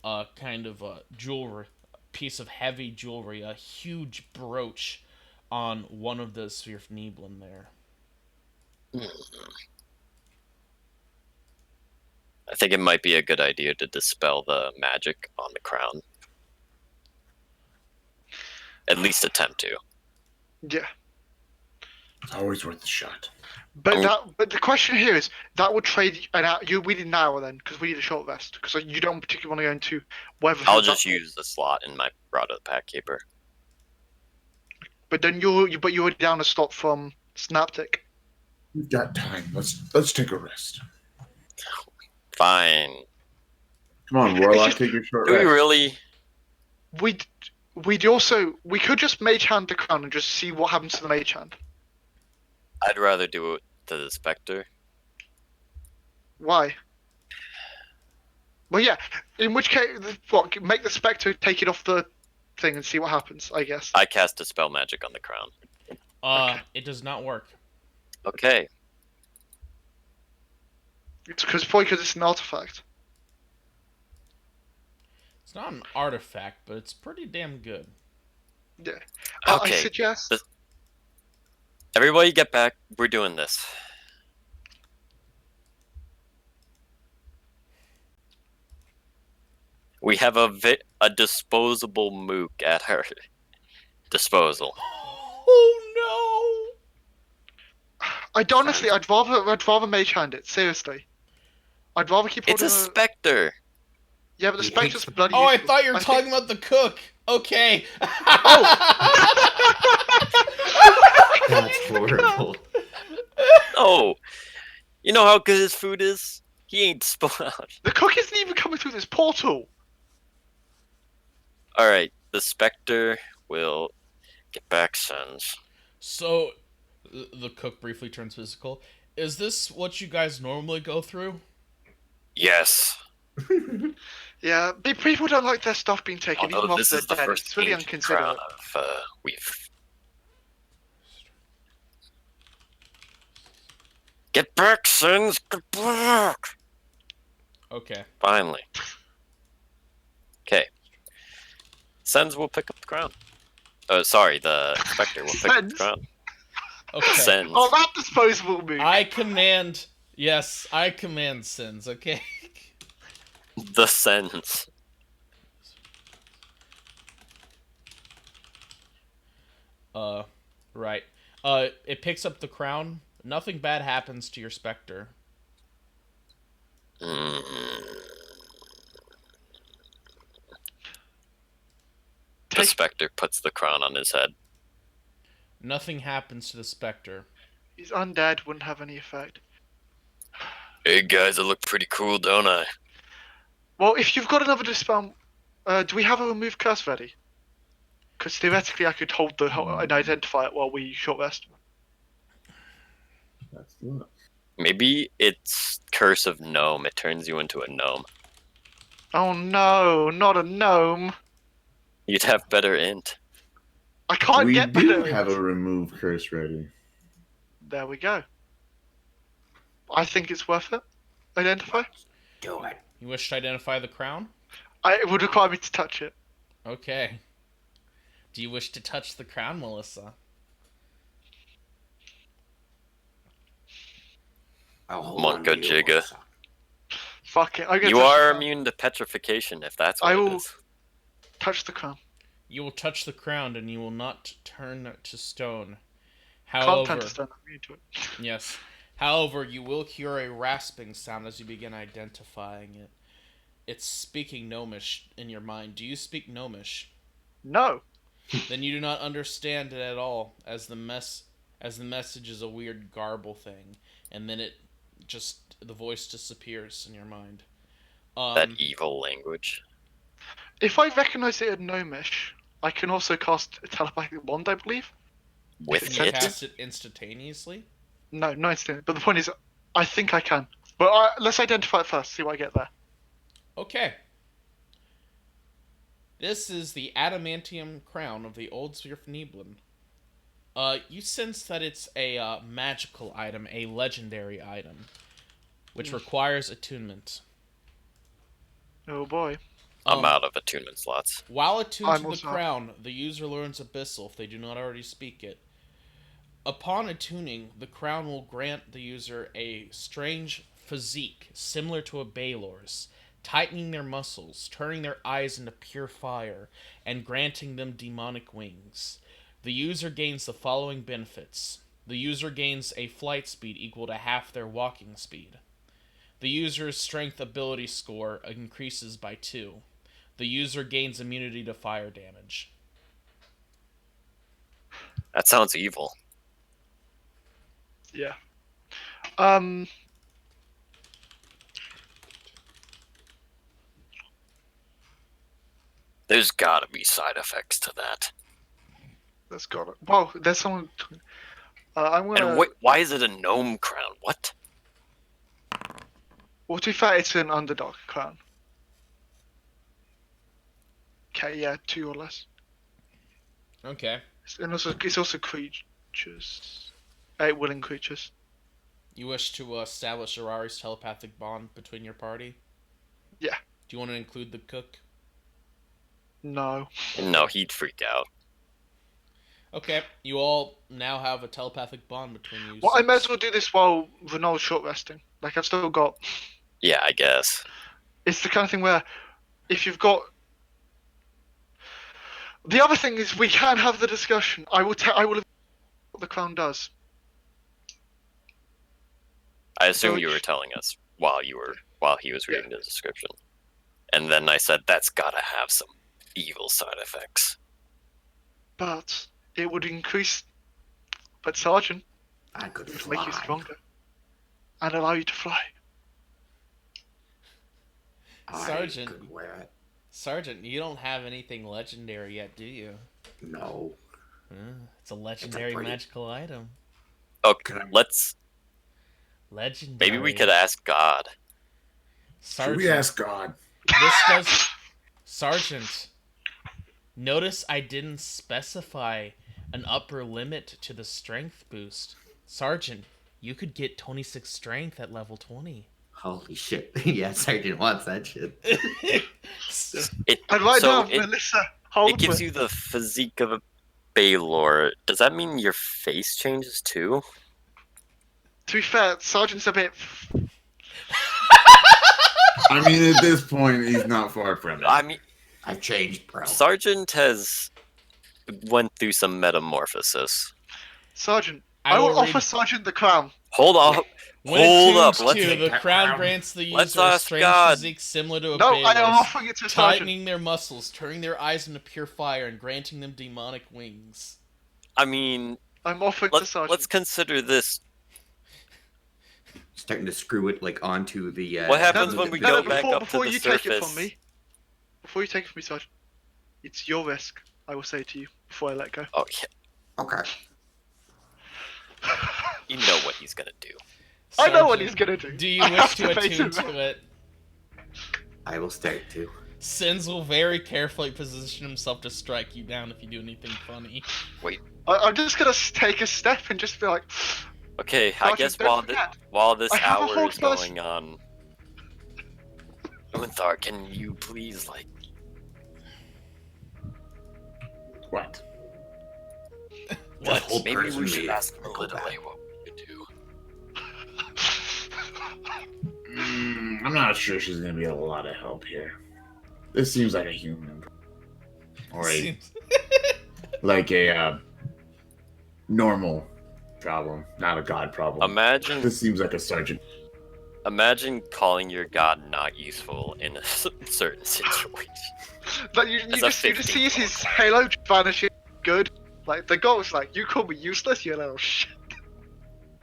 kind of jewelry, piece of heavy jewelry, a huge brooch on one of the Svirfneblin there. I think it might be a good idea to dispel the magic on the crown. At least attempt to. Yeah. It's always worth a shot. But the question here is that would trade an hour. We need an hour then because we need a short rest because you don't particularly want to go into weather. I'll just use the slot in my Rod of the Pack Keeper. But then you're already down a slot from Synaptic. We've got time. Let's take a rest. Fine. Come on, Warlock, take your short Do we rest. really? We could just mage hand the crown and just see what happens to the mage hand. I'd rather do it to the Spectre. Why? Well, yeah. In which case, what? Make the Spectre take it off the thing and see what happens. I guess. I cast Dispel Magic on the crown. Okay. It does not work. Okay. It's probably because it's an artifact. It's not an artifact, but it's pretty damn good. Yeah. Okay. I suggest. Everybody get back. We're doing this. We have a disposable mook at her disposal. Oh Honestly, I'd rather mage hand it. Seriously. I'd rather keep It's holding a Spectre. Yeah, but the He Spectre's hates- bloody no! Oh, I useful. thought you were I talking about the cook. Okay. That's horrible. Oh, you know how good his food is? He ain't spoiled. The cook isn't even coming through this portal. Alright, the Spectre will get back sons. So, the cook briefly turns physical. Is this what you guys normally go through? Yes. Yeah, people don't like their stuff being taken, even Although after this they're is the dead. first It's really ancient crown inconsiderate. we've. Get back, sins! Get back! Okay. Finally. Okay. Sens will pick up the crown. Oh, sorry, the Spectre will pick up the Sens? crown. Okay. Sens. Oh, that disposable move. I command sins, okay? The Sens. Right. It picks up the crown. Nothing bad happens to your specter. Mm. The Spectre puts the crown on his head. Nothing happens to the specter. He's undead, wouldn't have any effect. Hey guys, I look pretty cool, don't I? Well, if you've got another dispel, do we have a remove curse ready? Because theoretically, I could hold and identify it while we short rest. That's luck. Maybe it's Curse of Gnome. It turns you into a gnome. Oh no, not a gnome! You'd have better int. I can't We get do better. have a remove curse ready. There we go. I think it's worth it. Identify. Do it. You wish to identify the crown? It would require me to touch it. Okay. Do you wish to touch the crown, Melissa? I'll hold Monka on to you, Jigga. Melissa. Fuck it. I'm gonna You touch are the crown. immune to petrification if that's I what it will- is. Touch the crown. You will touch the crown and you will not turn to stone. Can't However, turn to stone. I'm immune to it. yes. However, you will hear a rasping sound as you begin identifying it. It's speaking Gnomish in your mind. Do you speak Gnomish? No. Then you do not understand it at all, as the message is a weird garble thing, and then the voice disappears in your mind. That evil language. If I recognize it as gnomish, I can also cast a telepathic wand, I believe. With It's Can you it? cast it instantaneously? No, not instantly. But the point is, I think I can. But let's identify it first. See what I get there. Okay. This is the adamantium crown of the old Sphere of Neblin. You sense that it's a magical item, a legendary item, which requires attunement. Oh boy. I'm out of attunement slots. While attuned I'm to the also out. crown, the user learns Abyssal if they do not already speak it. Upon attuning, the crown will grant the user a strange physique similar to a Baelor's, tightening their muscles, turning their eyes into pure fire, and granting them demonic wings. The user gains the following benefits. The user gains a flight speed equal to half their walking speed. The user's strength ability score increases by 2. The user gains immunity to fire damage. That sounds evil. Yeah. There's gotta be side effects to that. Let's go. Well, there's someone. I'm gonna. And why is it a gnome crown? What? Well, to be fair, it's an Underdark crown. Okay, yeah, 2 or less. Okay. And also, it's also creatures. 8 willing creatures. You wish to establish Arari's telepathic bond between your party? Yeah. Do you want to include the cook? No. No, he'd freak out. Okay, you all now have a telepathic bond between you. Well, I may as six. well do this while Renald's short resting. Like, I've still got. Yeah, I guess. It's the kind of thing where, if you've got. The other thing is, we can have the discussion. I will what the crown does. I assume So you were it's- telling us while he was reading the description. And then I said that's gotta have some evil side effects. But it would increase. But Sergeant, I could it would fly. make you stronger. And allow you to fly. I Sergeant. could wear it. Sergeant, you don't have anything legendary yet, do you? No. It's a legendary pretty- magical item. Okay, let's. Legendary. Maybe we could ask God. Should we Sergeant, ask God? this does. Sergeant, notice I didn't specify an upper limit to the strength boost. Sergeant, you could get 26 strength at level 20. Holy shit. Yeah, Sergeant wants that shit. It And right so now, it Melissa, hold it gives me. you the physique of a Baylor. Does that mean your face changes too? To be fair, Sergeant's a bit. I mean, at this point, he's not far from it. I mean, I've changed, bro. Sergeant has went through some metamorphosis. Sergeant, I I will will offer read- Sergeant the crown. Hold on. When Hold up. attuned Let's to, take the that crown crown. grants the Let's user a ask strange God. physique similar to a No, I am Baylor's, offering it to Sergeant. tightening their muscles, turning their eyes into pure fire, and granting them demonic wings. I mean, I'm offering to Sergeant. let's consider this. Starting to screw it like onto the. What happens No, when we no, go no, back before, up to before the you surface? take it from me, before you take it from me, Sergeant, it's your risk. I will say to you before I let go. Oh yeah, Okay. you know what he's gonna do. I know what Sergeant, he's gonna do. Do you I wish have to face attune him. to it? I will start to. Sins will very carefully position himself to strike you down if you do anything funny. I'm just gonna take a step and just be like, Okay, I Sergeant, guess don't forget, while this I have a hour whole is going on, Underdark, can you please What? Just hold Maybe person we should me ask and him a go little back. what we could do. I'm not sure she's gonna be a lot of help here. This seems like a human, or Seems- like a normal problem, not a god problem. Imagine This seems like a sergeant. Imagine calling your god not useful in a certain situation. like you As a just 15 see his halo vanishing. Good. Like the goal is like, you call me useless, you little shit.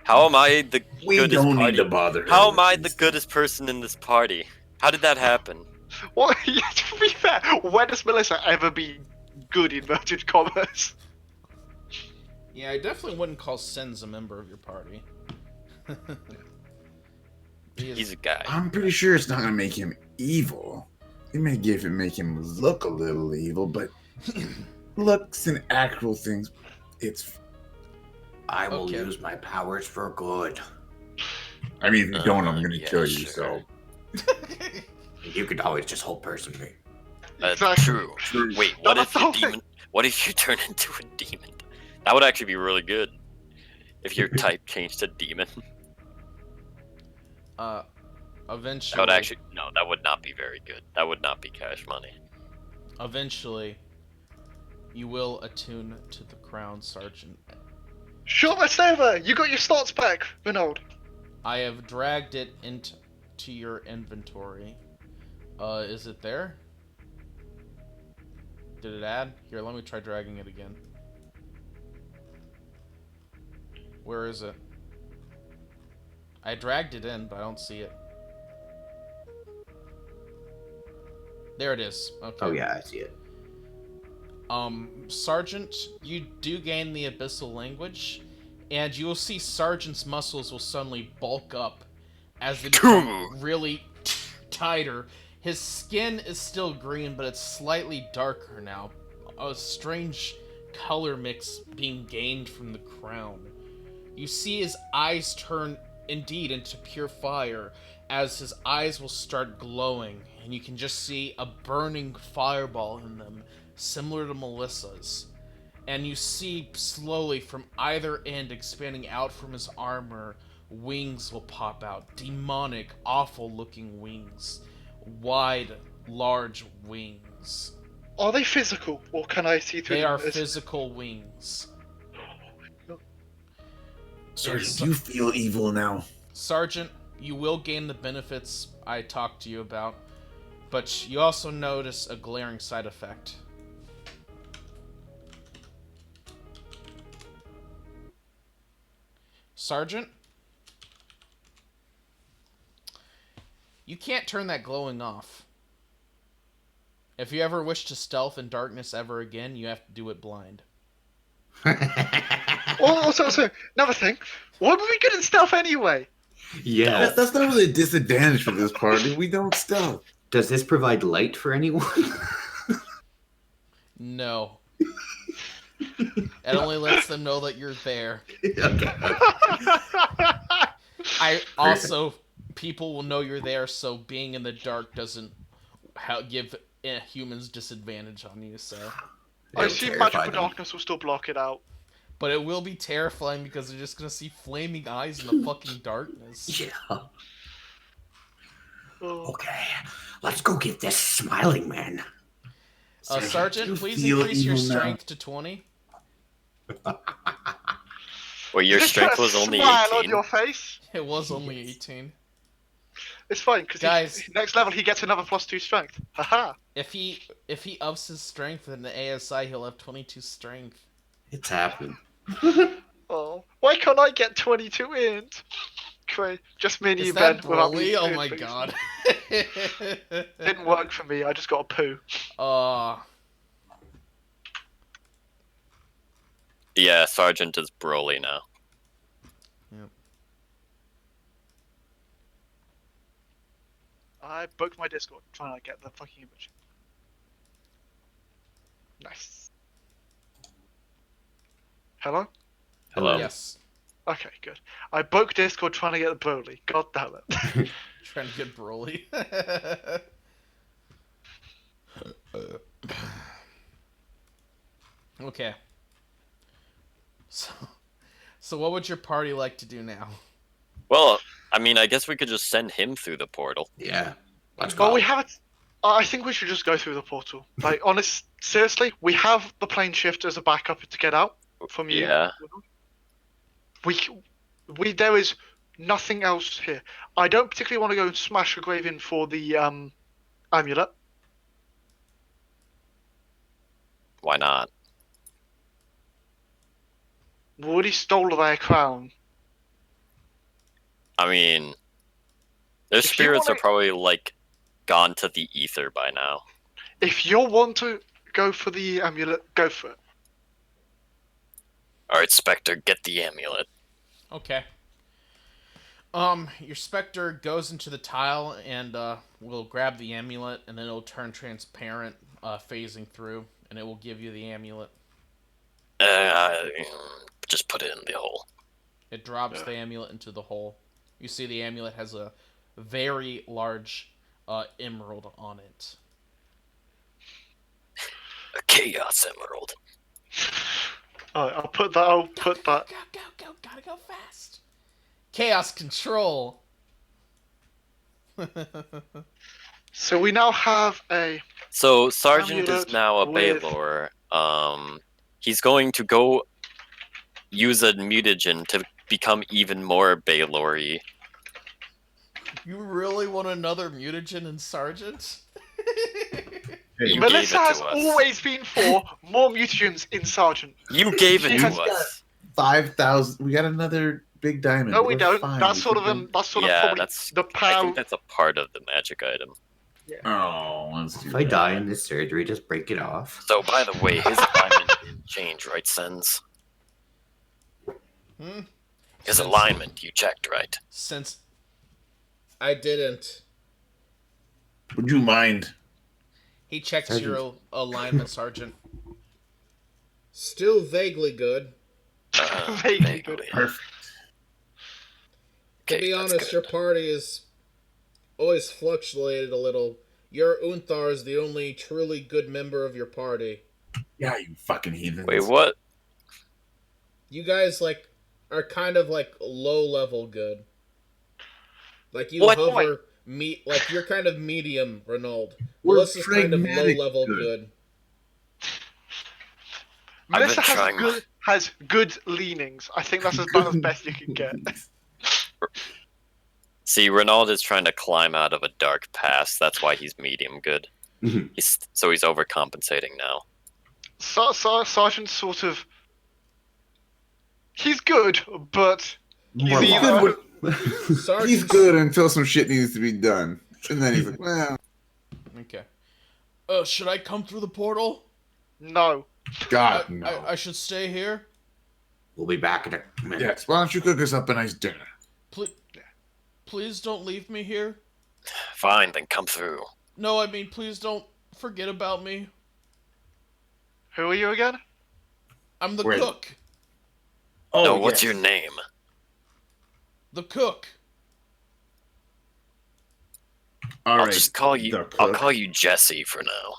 How am I the We goodest don't party? need to bother her How with am I the these goodest person in this party? How did that happen? Well, to be fair, when has Melissa ever been good in inverted commas? Yeah, I definitely wouldn't call Sins a member of your party. He's a guy. I'm pretty sure it's not gonna make him evil. It may make him look a little evil, but looks and actual things, it's. I will Okay. use my powers for good. I mean, if you don't, I'm gonna Yeah, kill you. sure. You could always just hold person me. Exactly. True. So, Wait, No, what that's if the your whole thing. demon? What if you turn into a demon? That would actually be really good. If your type changed to demon, Eventually, that would actually that would not be very good. That would not be cash money. eventually, you will attune to the crown, Sergeant. Sure, it's over. You got your slots back, Renaud. I have dragged it into your inventory. Is it there? Did it add? Here, let me try dragging it again. Where is it? I dragged it in, but I don't see it. There it is. Okay. Oh yeah, I see it. Sergeant, you do gain the abyssal language, and you will see Sergeant's muscles will suddenly bulk up as they become really tighter. His skin is still green, but it's slightly darker now. A strange color mix being gained from the crown. You see his eyes turn indeed into pure fire as his eyes will start glowing, and you can just see a burning fireball in them, similar to Melissa's. And you see slowly from either end, expanding out from his armor, wings will pop out. Demonic, awful looking wings. Wide, large wings. Are they physical, or can I see through They them are as- physical wings. Sergeant, do you feel evil now? Sergeant, you will gain the benefits I talked to you about, but you also notice a glaring side effect. Sergeant? You can't turn that glowing off. If you ever wish to stealth in darkness ever again, you have to do it blind. Also, another thing. Why were we good in stealth anyway? Yeah. That's not really a disadvantage for this party. We don't stealth. Does this provide light for anyone? No. It only lets them know that you're there. Okay. I also people will know you're there, so being in the dark doesn't give humans disadvantage on you. So, I It'll assume terrify magical them. darkness will still block it out. but it will be terrifying because they're just gonna see flaming eyes in the fucking darkness. Yeah. Oh. Okay, let's go get this smiling man. Sergeant, you please feel increase your evil now? strength to 20. Well, your Just strength put a was only smile 18. on your face. It was only 18. It's fine because Guys. next level he gets another +2 strength. Haha. If he ups his strength in the ASI, he'll have 22 strength. It's happening. Oh, why can't I get 22 int? Great, just me and Is you, that Ben. without Broly? the Oh int, my please. god. Didn't work for me. I just got a poo. Yeah, Sergeant is Broly now. Yep. I booked my Discord trying to get the fucking image. Nice. Hello? Hello. Yes. Okay, good. I broke Discord trying to get the Broly. God damn it. Trying to get Broly. Okay. So what would your party like to do now? Well, I mean, I guess we could just send him through the portal. Yeah. Let's Well, go. we have it. I think we should just go through the portal. Like, seriously, we have the plane shift as a backup to get out from you. Yeah. There is nothing else here. I don't particularly want to go and smash a grave in for the amulet. Why not? Woody stole their crown. I mean, their If you spirits are wanna- probably, like, gone to the ether by now. If you want to go for the amulet, go for it. Alright, Spectre, get the amulet. Okay. Your Spectre goes into the tile and will grab the amulet, and then it'll turn transparent, phasing through, and it will give you the amulet. Just put it in the hole. It drops the amulet into the hole. You see the amulet has a very large emerald on it. A Chaos Emerald. I'll put that. Go, gotta go fast. Chaos control. So we now have a. So, Sergeant Amulet is now a with- Baylor. He's going to go use a mutagen to become even more Baylor-y. You really want another mutagen in Sergeant? You Melissa gave it has to us. always been for more mutagens in Sergeant. You gave it She to has us. 5,000. We got another big diamond. No, we We're don't. fine. That's We sort of can that's sort of Yeah, probably that's. the I power. think that's a part of the magic item. go- Oh, let's do If I that. die in this surgery, just break it off. So, by the way, his alignment didn't change, right, Sens? His alignment, you checked, right? Since I didn't. Would you mind? He checks Sergeant. your alignment, Sergeant. Still vaguely good. Vaguely good. Perfect. To Okay, be that's honest, good. your party is always fluctuated a little. Your Unthar is the only truly good member of your party. Yeah, you fucking heathens. Wait, what? You guys are kind of low level good. Like you What? hover you're kind of medium, Renault. We're Melissa's kind of low pragmatic level good. good. I've Melissa been trying my- has good leanings. I think that's about as best you can get. See, Renaud is trying to climb out of a dark past. That's why he's medium good. Mhm. So he's overcompensating now. Sergeant sort of. He's good, but More He's He's either- good, Sergeant. he's good until some shit needs to be done. And then he's like, well, Okay. Should I come through the portal? no. God, no. I should stay here. We'll be back in a minute. Yes, why don't you cook us up a nice dinner? Please. Please don't leave me here. Fine, then come through. No, I mean, please don't forget about me. Who are you again? I'm the Wait. cook. Oh, No, what's yes. your name? The cook. All I'll right, just call you. the I'll cook. call you Jesse for now.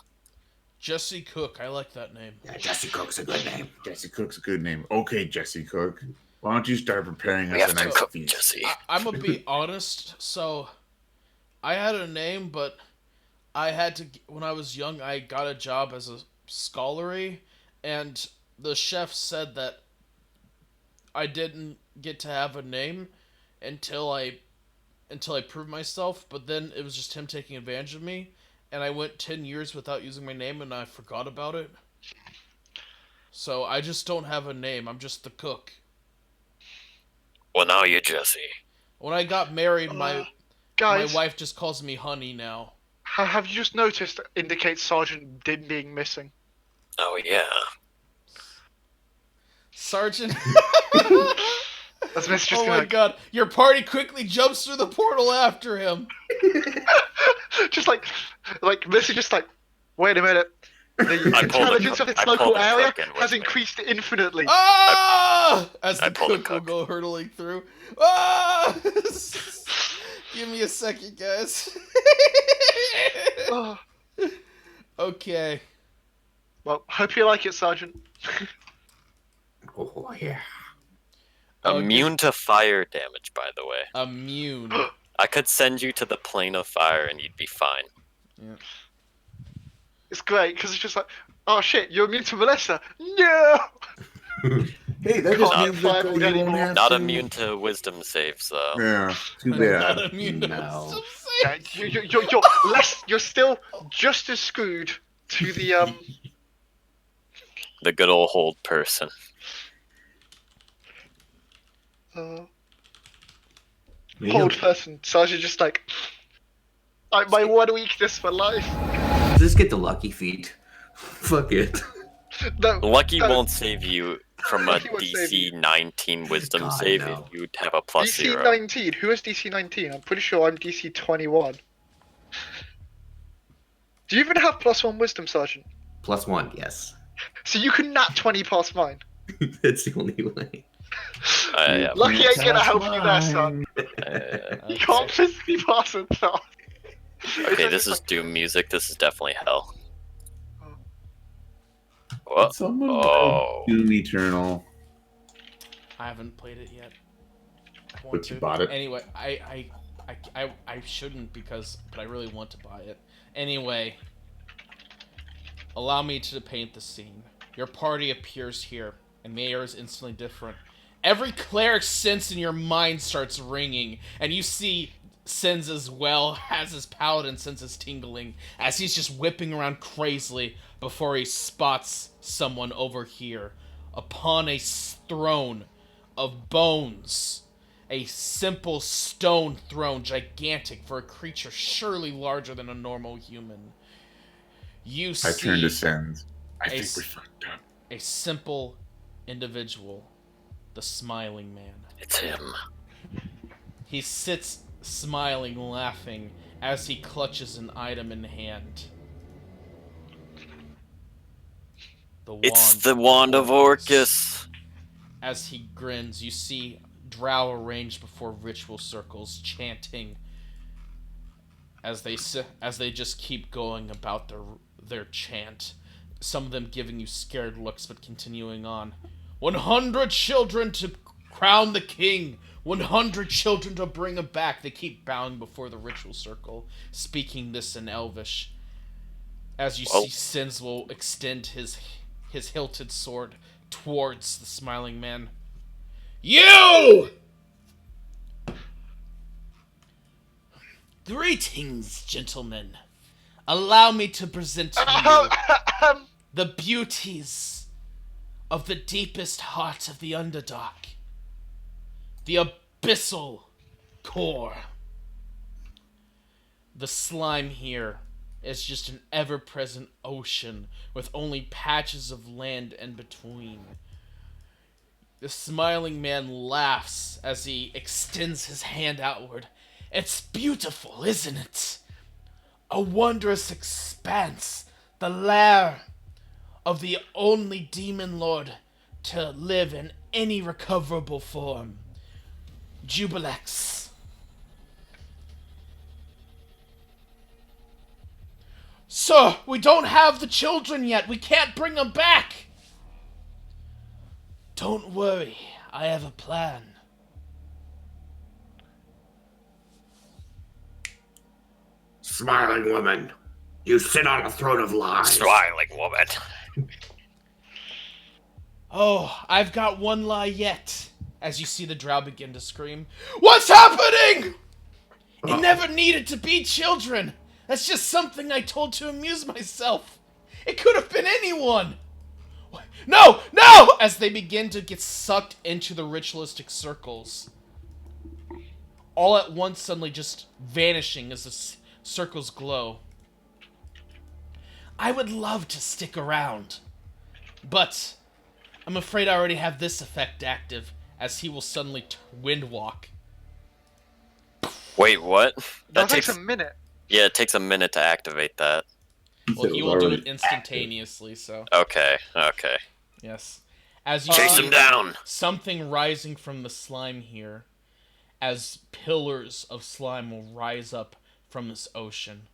Jesse Cook. I like that name. Yeah, Jesse Cook's a good name. Jesse Cook's a good name. Okay, Jesse Cook. Why don't you start preparing We us a have to nice cook, feast? Jesse. I'm gonna be honest. So, I had a name, but I had to. When I was young, I got a job as a scholarly, and the chef said that I didn't get to have a name until I proved myself. But then it was just him taking advantage of me, and I went 10 years without using my name, and I forgot about it. So I just don't have a name. I'm just the cook. Well, now you're Jesse. When I got married, my Guys, wife just calls me honey now. have you just noticed that indicates Sergeant Din being missing? Oh yeah. Sergeant. That's Miss just Oh gonna my god, your party quickly jumps through the portal after him. just like Miss is just like, wait a minute. The I pulled the intelligence cook- of this I pulled local the area cook in with has me. increased infinitely. Ah! As I the pulled a cook will cook. go hurtling through. Ah! Give me a second, guys. Oh, Okay. well, hope you like it, Sergeant. Oh, yeah. Oh, Immune to fire damage, by the way. Immune. I could send you to the plane of fire and you'd be fine. It's great because it's just like, oh shit, you're immune to Melissa. No. Hey, that Can't just get means that fireballed you won't anymore. have Not to... immune to wisdom saves, though. Yeah, too Not bad. immune to No. some Yeah, saves. you're less. You're still just as screwed to the The good old person. old person. Sergeant just like, my one weakness for life. Just get the lucky feet. Fuck it. No, Lucky no. won't save you from a Lucky won't save DC 19 wisdom God, save no. if you have a plus DC 0. 19. Who is DC 19? I'm pretty sure I'm DC 21. Do you even have +1 wisdom, Sergeant? +1, yes. So you can nat 20 past mine. That's the only way. Yeah. Lucky ain't gonna That's help you there, son. You can't physically pass it though. Okay, this is Doom music. This is definitely hell. Did What? someone Oh. buy Doom Eternal? I haven't played it yet. I want But you to. bought it? Anyway, I shouldn't but I really want to buy it. Anyway, allow me to paint the scene. Your party appears here, and Mayor is instantly different. Every cleric sense in your mind starts ringing, and you see Sins as well as his paladin senses tingling as he's just whipping around crazily before he spots someone over here upon a throne of bones. A simple stone throne, gigantic for a creature surely larger than a normal human. You I turned to see send. I think s- we fucked up. a simple individual, the Smiling Man. It's him. He sits smiling, laughing, as he clutches an item in hand. It's the Wand of Orcus. As he grins, you see drow arranged before ritual circles, chanting as they just keep going about their chant. Some of them giving you scared looks, but continuing on. 100 children to crown the king. 100 children to bring him back. They keep bowing before the ritual circle, speaking this in Elvish. As you see, Sins will extend his hilted sword towards the Smiling Man. You! Greetings, gentlemen. Allow me to present to you the beauties of the deepest heart of the Underdark. The abyssal core. The slime here is just an ever-present ocean with only patches of land in between. The Smiling Man laughs as he extends his hand outward, It's beautiful, isn't it? A wondrous expanse, the lair of the only demon lord to live in any recoverable form. Jubilex. Sir, we don't have the children yet. We can't bring them back. Don't worry. I have a plan. Smiling woman, you sit on a throne of lies. Smiling woman. Oh, I've got one lie yet. As you see the drow begin to scream, "What's happening?" It never needed to be children. That's just something I told to amuse myself. It could have been anyone. No, no! As they begin to get sucked into the ritualistic circles. All at once suddenly just vanishing as the circles glow. I would love to stick around. But I'm afraid I already have this effect active, as he will suddenly wind walk. Wait, what? That takes a minute. Yeah, it takes a minute to activate that. Well, said he it will was do already it instantaneously, so Okay. yes. As you Chase see, him down. something rising from the slime here, as pillars of slime will rise up from this ocean.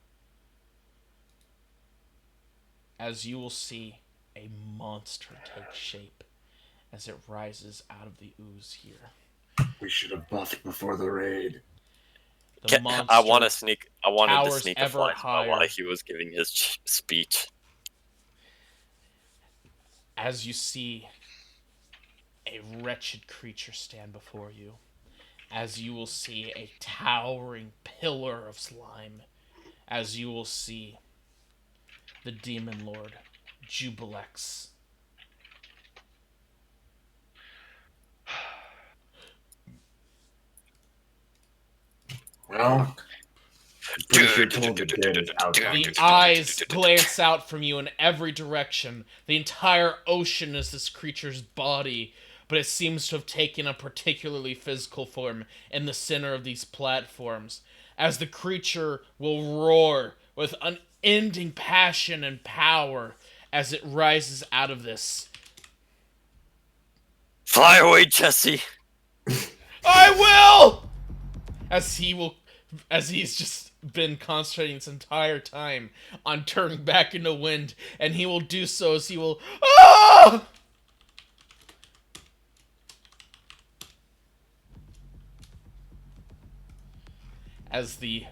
As you will see a monster take shape as it rises out of the ooze here. We should have buffed before the raid. The monster I wanted to towers sneak a ever fly spell while higher. he was giving his speech. As you see a wretched creature stand before you, as you will see a towering pillar of slime, as you will see the demon lord, Jubilex. Well, I'm pretty sure Toll the Dead is out. The eyes glance out from you in every direction. The entire ocean is this creature's body, but it seems to have taken a particularly physical form in the center of these platforms, as the creature will roar with unending passion and power as it rises out of this. Fly away, Jesse. I will! As he's just been concentrating this entire time on turning back into wind, and he will do so as he will. Ah! As the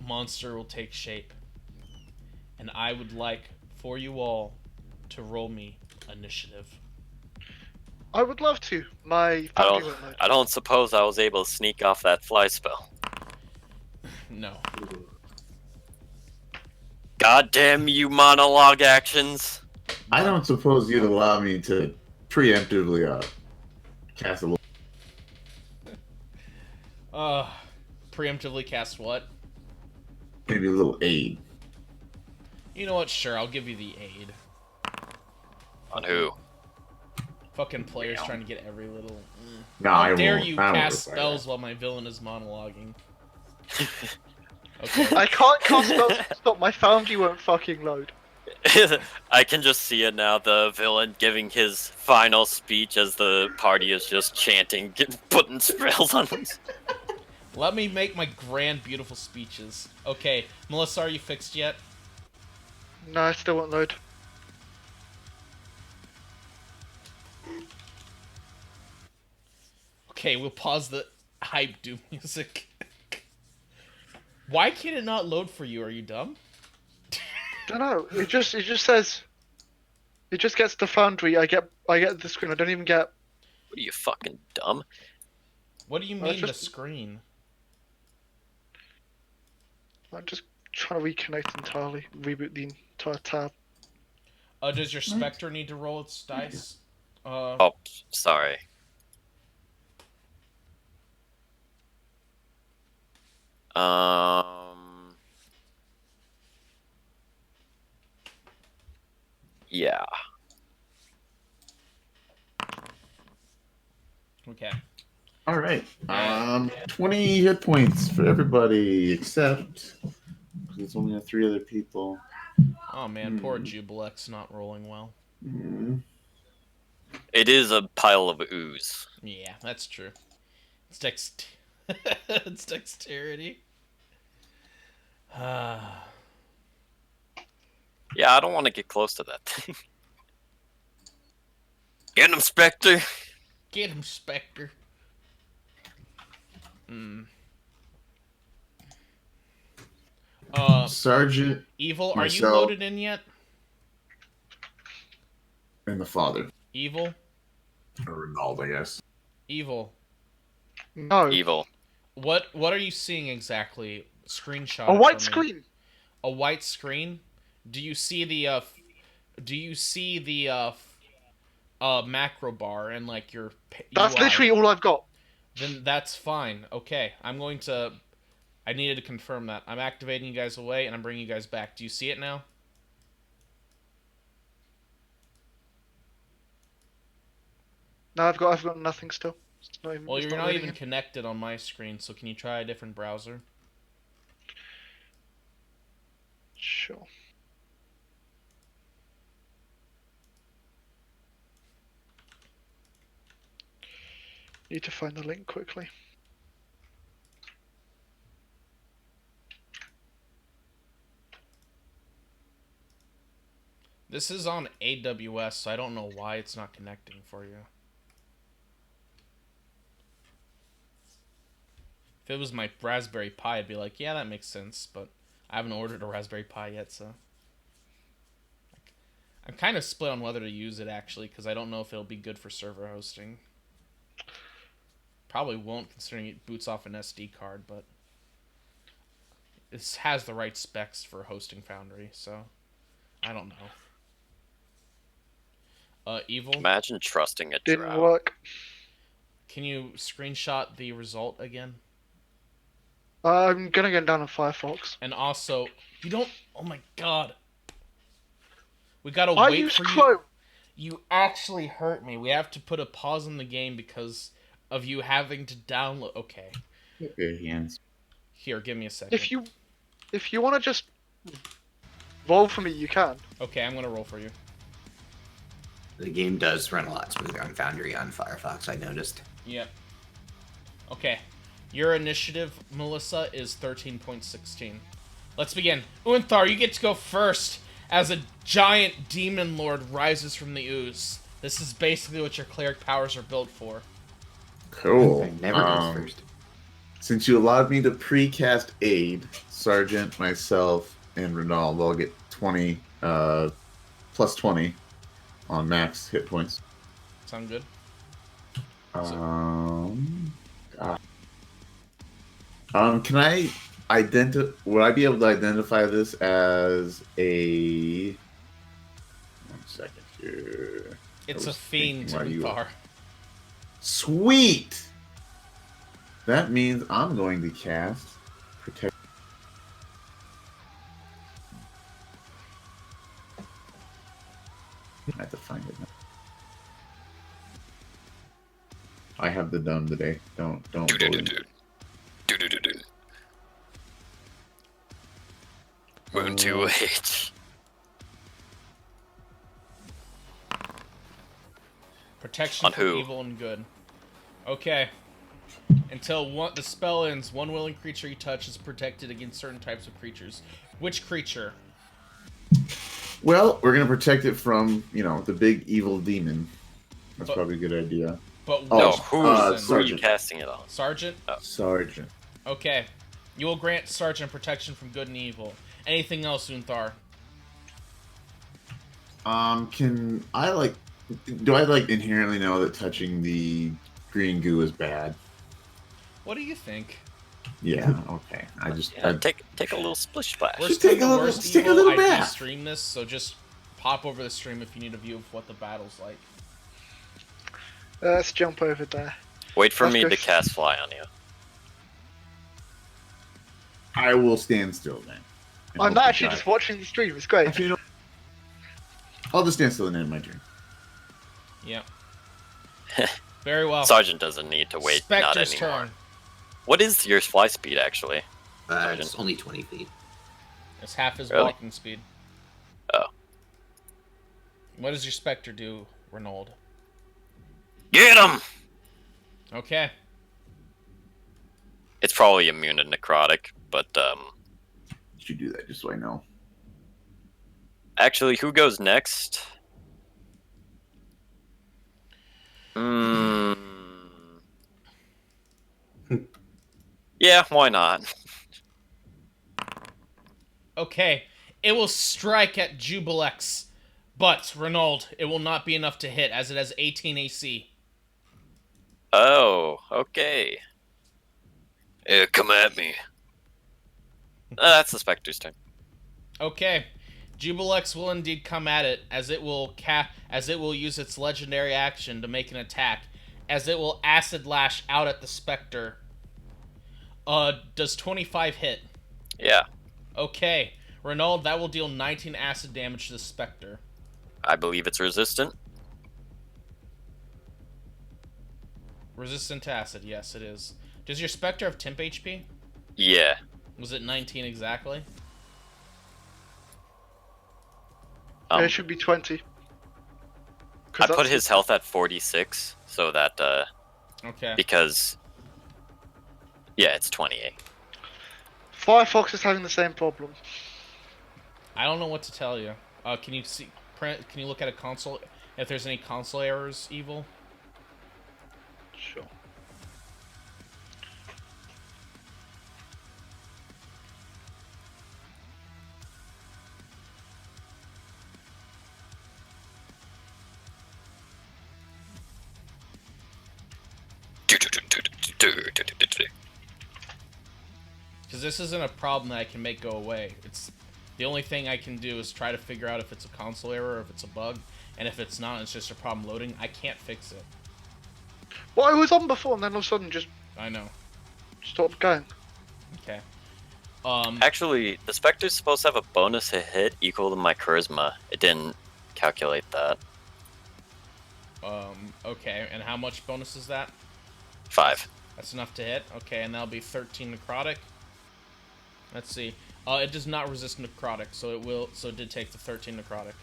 monster will take shape. And I would like for you all to roll me initiative. I would love to. My I family don't. won't know. I don't suppose I was able to sneak off that fly spell. No. Goddamn you, monologue actions! I don't suppose you'd allow me to preemptively cast a little. Preemptively cast what? Maybe a little aid. You know what? Sure, I'll give you the aid. On who? Fucking players trying to get every little. No, How I dare won't. you I won't cast require spells that. while my villain is monologuing? Okay. I can't cast spells to stop. My family won't fucking load. I can just see it now. The villain giving his final speech as the party is just chanting, putting spells on him. Let me make my grand, beautiful speeches. Okay, Melissa, are you fixed yet? No, I still won't load. Okay, we'll pause the hype doom music. Why can it not load for you? Are you dumb? Don't know. It just says. It just gets the foundry. I get the screen. I don't even get. What are you, fucking dumb? What do you Well, mean just- the screen? I'm just trying to reconnect entirely. Reboot the entire tab. Does your Spectre need to roll its dice? Oh, sorry. Yeah. Okay. All right. 20 hit points for everybody except it's only 3 other people. Oh man, poor Jubilex not rolling well. It is a pile of ooze. Yeah, that's true. It's it's dexterity. Yeah, I don't want to get close to that thing. Get him, Spectre! Get him, Spectre. Sergeant, Evil, are you myself. loaded in yet? and the father. Evil? Or Ronald, I guess. Evil. No. Evil. What are you seeing exactly? Screenshot A it white for me. screen. A white screen? Do you see the macro bar and like your That's UI? literally all I've got. Then that's fine. Okay, I needed to confirm that. I'm activating you guys away and I'm bringing you guys back. Do you see it now? No, I've got nothing still. It's not even, Well, it's you're not loading even in. connected on my screen, so can you try a different browser? Sure. Need to find the link quickly. This is on AWS, so I don't know why it's not connecting for you. If it was my Raspberry Pi, I'd be like, yeah, that makes sense, but I haven't ordered a Raspberry Pi yet, so... I'm kind of split on whether to use it, actually, because I don't know if it'll be good for server hosting. Probably won't, considering it boots off an SD card, but... It has the right specs for hosting Foundry, so... I don't know. Evil? Imagine trusting a Didn't drow. work. Can you screenshot the result again? I'm gonna get down on Firefox. And also, you don't... Oh my god. We gotta I wait use for you... Chrome. You actually hurt me. We have to put a pause in the game because of you having to download... Okay. Okay, hands. Here, give me a second. If you want to just roll for me, you can. Okay, I'm gonna roll for you. The game does run a lot smoother on Foundry on Firefox, I noticed. Yep. Okay. Your initiative, Melissa, is 13.16. Let's begin. Unthar, you get to go first as a giant demon lord rises from the ooze. This is basically what your cleric powers are built for. Cool. Never goes first. Since you allowed me to pre-cast aid, Sergeant, myself, and Ronald all get 20, plus 20 on max hit points. Sound good? Can I would I be able to identify this as a... 1 second here. It's I a was fiend, thinking while Unthar. Sweet! That means I'm going to cast Protect. I have to find it now. I have the dumb today. Don't bully me. Moon 2H. Protection On from who? evil and good. Okay. Until the spell ends, one willing creature you touch is protected against certain types of creatures. Which creature? Well, we're gonna protect it from, the big evil demon. That's probably a good idea. But Oh, No, which who person? are you Sergeant. casting it on? Sergeant? Sergeant. Okay. You will grant Sergeant protection from good and evil. Anything else, Unthar? Do I inherently know that touching the green goo is bad? What do you think? Yeah, okay. Take a little splish splash. Worst take come a to little- worst take a evil, little I do bath. stream this, so just pop over the stream if you need a view of what the battle's like. Let's jump over there. Wait for Let's me go to f- cast fly on you. I will stand still then. And I'm hope not to actually die. just watching the stream. It's great. Actually, I'll just stand still and end my turn. Yep. Very well. Sergeant doesn't need to wait. Not Spectre's anymore. turn. What is your fly speed actually? It's only 20 feet. It's half his Really? walking speed. Oh. What does your Spectre do, Renaud? Get him! Okay. It's probably immune to necrotic, but You should do that just so I know. actually, who goes next? Hmm. Yeah, why not? Okay. It will strike at Jubilex, but Renaud, it will not be enough to hit as it has 18 AC. Oh, okay. Come at me. That's the Spectre's turn. Okay. Jubilex will indeed come at it as it will use its legendary action to make an attack, as it will acid lash out at the Spectre. Does 25 hit? Yeah, Okay. Renaud, that will deal 19 acid damage to the Spectre. I believe it's resistant. Resistant to acid, yes it is. Does your Spectre have temp HP? Yeah. Was it 19 exactly? Yeah, it should be 20. I put his health at 46, so that, Okay. because, yeah, it's 28. Firefox is having the same problem. I don't know what to tell you. Can you see? Can you look at a console if there's any console errors? Evil. Sure. Because this isn't a problem that I can make go away. It's the only thing I can do is try to figure out if it's a console error or if it's a bug, and if it's not, it's just a problem loading. I can't fix it. Well, I was on before, and then all of a sudden just I know. stopped going. Okay. Actually, the Spectre's supposed to have a bonus to hit equal to my charisma. It didn't calculate that. Okay. And how much bonus is that? 5. That's enough to hit. Okay, and that'll be 13 necrotic. Let's see. It does not resist necrotic, so it will. So it did take the 13 necrotic.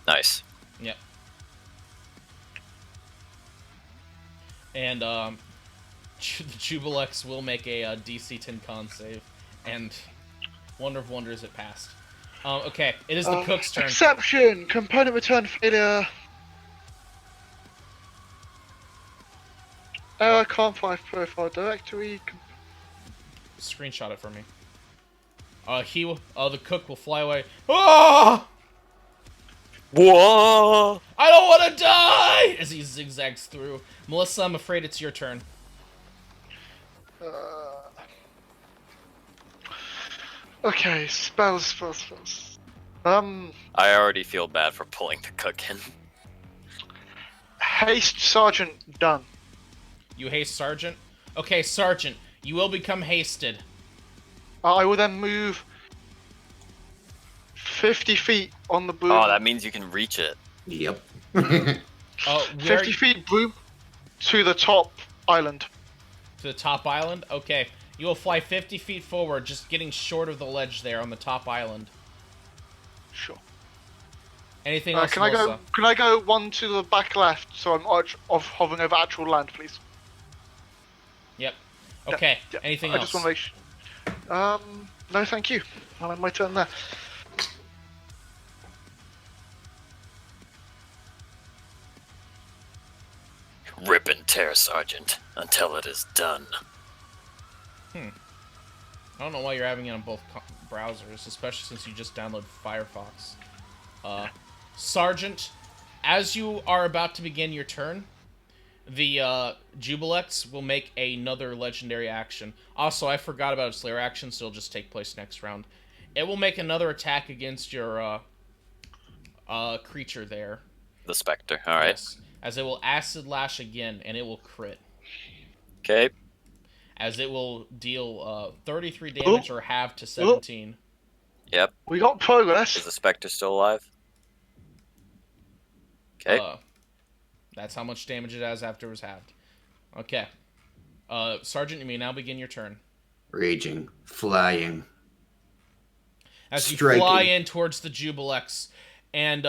Nice. Yep. And the Jubilex will make a DC 10 con save, and wonder of wonders, it passed. Okay, it is the cook's turn. Exception! Component return failure. Error can't find profile directory. Screenshot it for me. The cook will fly away. Ah! Whoa! I don't want to die! As he zigzags through. Melissa, I'm afraid it's your turn. Okay, spells. I already feel bad for pulling the cook in. Haste Sergeant done. You haste Sergeant? Okay, Sergeant, you will become hasted. I will then move 50 feet on the boom. Oh, that means you can reach it. Yep. Where 50 feet boom to the top island. to the top island? Okay. You will fly 50 feet forward, just getting short of the ledge there on the top island. Sure. Anything else, Can I Melissa? Can I go one to the back left so I'm hovering over actual land, please? Yep. Okay. Yeah, Anything I else? just want to make sure. No, thank you. I'll have my turn there. Rip and tear, Sergeant, until it is done. I don't know why you're having it on both browsers, especially since you just downloaded Firefox. Sergeant, as you are about to begin your turn, the Jubilex will make another legendary action. Also, I forgot about its lair action, so it'll just take place next round. It will make another attack against your creature there. The Spectre, alright. Yes. As it will acid lash again, and it will crit. Okay. As it will deal 33 damage or half to 17. Yep. We got Is progress. the Spectre still alive? Okay. That's how much damage it has after it was halved. Okay. Sergeant, you may now begin your turn. Raging, flying, As you striking. fly in towards the Jubilex, and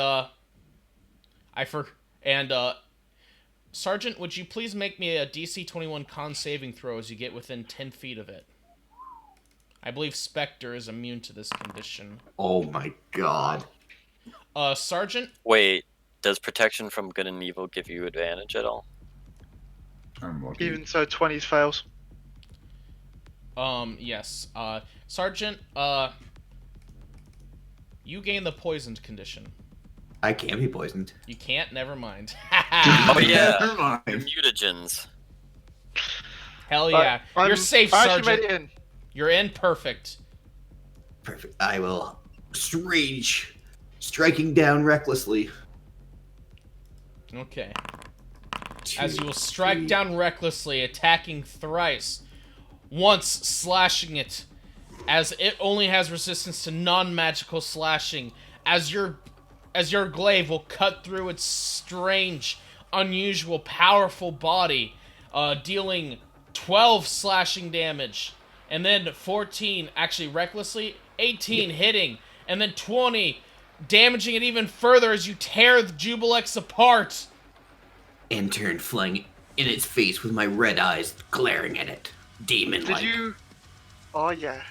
Sergeant, would you please make me a DC 21 con saving throw as you get within 10 feet of it? I believe Spectre is immune to this condition. Oh my god. Sergeant? Wait, does protection from good and evil give you advantage at all? I'm lucky. Even so, 20s fails. Yes. Sergeant, you gain the poisoned condition. I can't be poisoned. You can't? Never mind. Oh yeah, Never mind. mutagens. Hell yeah. You're safe, I actually Sergeant. made it in. You're in perfect. Perfect. I will rage, striking down recklessly. Okay. 2, As you will strike 3. down recklessly, attacking thrice. Once slashing it, as it only has resistance to non-magical slashing, as your glaive will cut through its strange, unusual, powerful body, dealing 12 slashing damage, and then 14, actually recklessly, 18 hitting, and then 20, damaging it even further as you tear the Jubilex apart. In turn, flying in its face with my red eyes glaring at it. Demon-like. Did you? Oh yeah.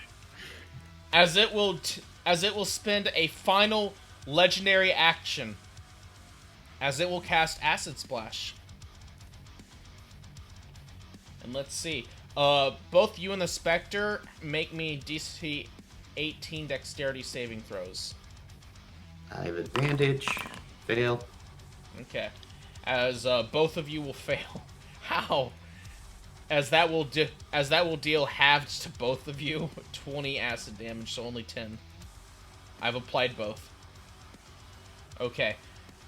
As it will spend a final legendary action, as it will cast Acid Splash. And let's see. Both you and the Spectre make me DC 18 Dexterity saving throws. I have advantage. Fail. Okay. As both of you will fail. How? As that will deal halved to both of you, 20 acid damage, so only 10. I've applied both. Okay.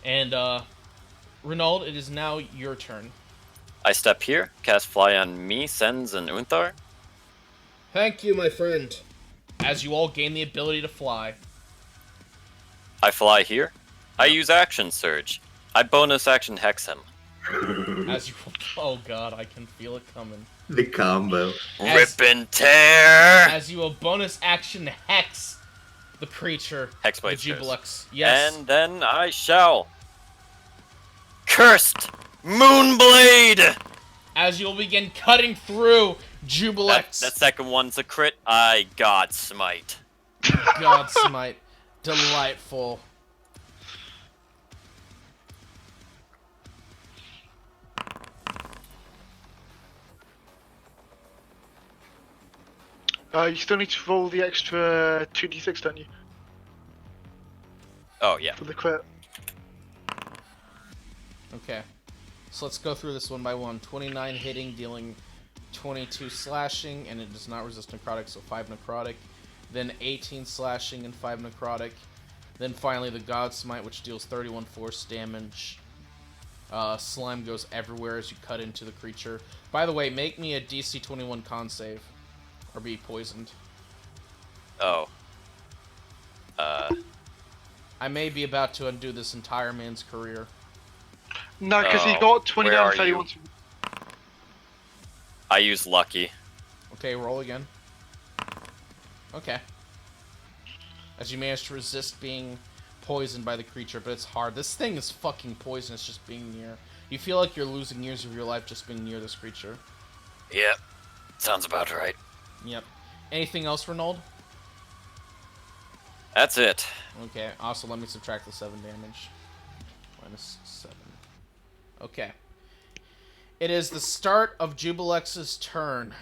And Renaud, it is now your turn. I step here, cast Fly on me, Sens, and Unthar. Thank you, my friend. As you all gain the ability to fly. I fly here. I use Action Surge. I bonus action Hex him. As you, oh god, I can feel it coming. The combo. As- Rip and tear! As you will bonus action hex the creature, Hex the Blade Curse. Jubilex. Yes. And then I shall. Cursed Moonblade! As you'll begin cutting through Jubilex. That second one's a crit. I God Smite. God smite. Delightful. You still need to roll the extra 2d6, don't you, Oh, yeah. for the crit? Okay. So let's go through this one by one. 29 hitting, dealing 22 slashing, and it does not resist necrotic, so 5 necrotic. Then 18 slashing and 5 necrotic. Then finally the God Smite, which deals 31 force damage. Slime goes everywhere as you cut into the creature. By the way, make me a DC 21 con save. Or be poisoned. Oh. I may be about to undo this entire man's career. No, because he Oh, got 20 where down are and said he you? wants to. I use Lucky. Okay, roll again. Okay. As you manage to resist being poisoned by the creature, but it's hard. This thing is fucking poisonous just being near. You feel like you're losing years of your life just being near this creature. Yep. Sounds about right. Yep. Anything else, Renaud? That's it. Okay, also let me subtract the 7 damage. Minus 7. Okay. It is the start of Jubilex's turn,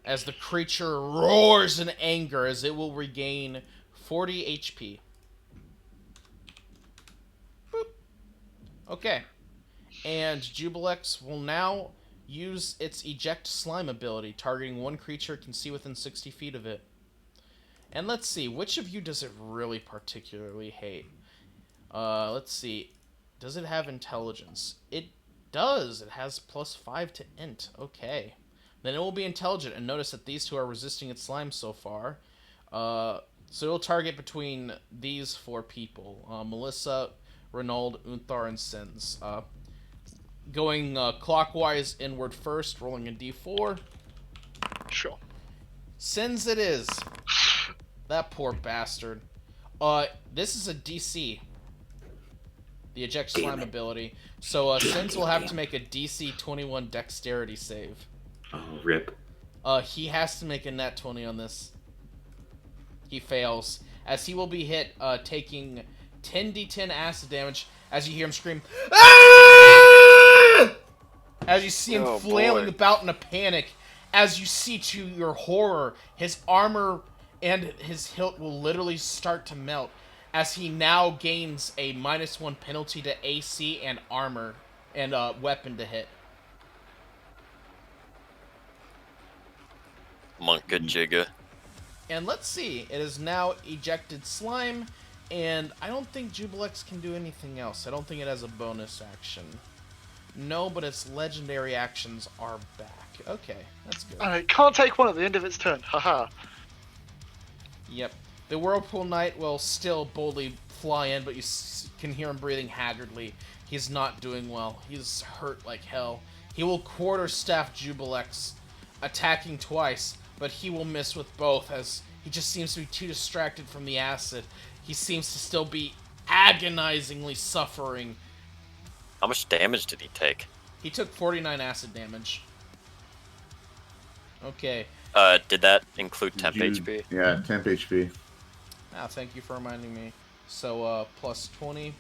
as the creature roars in anger as it will regain 40 HP. Boop. Okay. And Jubilex will now use its Eject Slime ability, targeting one creature it can see within 60 feet of it. And let's see, which of you does it really particularly hate? Let's see. Does it have intelligence? It does. It has +5 to int. Okay. Then it will be intelligent, and notice that these two are resisting its slime so far. So it'll target between these 4 people. Melissa, Renaud, Unthar, and Sins. going clockwise inward first, rolling a d4. Sure. Sins it is. That poor bastard. This is a DC. The eject slime ability. So Sins will have to make a DC 21 dexterity save. Oh, rip. He has to make a nat 20 on this. He fails, as he will be hit, taking 10d10 acid damage as you hear him scream, "Ah!" As you see him flailing about in a panic, as you see to your horror, his armor and his hilt will literally start to melt, as he now gains a -1 penalty to AC and armor and weapon to hit. Monka Jigga. And let's see, it is now ejected slime, and I don't think Jubilex can do anything else. I don't think it has a bonus action. No, but its legendary actions are back. Okay, that's good. And it can't take one at the end of its turn. Haha. Yep. The Whirlpool Knight will still boldly fly in, but you can hear him breathing haggardly. He's not doing well. He's hurt like hell. He will quarterstaff Jubilex, attacking twice, but he will miss with both, as he just seems to be too distracted from the acid. He seems to still be agonizingly suffering. How much damage did he take? He took 49 acid damage. Okay. Did that include temp HP? Yeah, temp HP. Ah, thank you for reminding me. So, plus 20.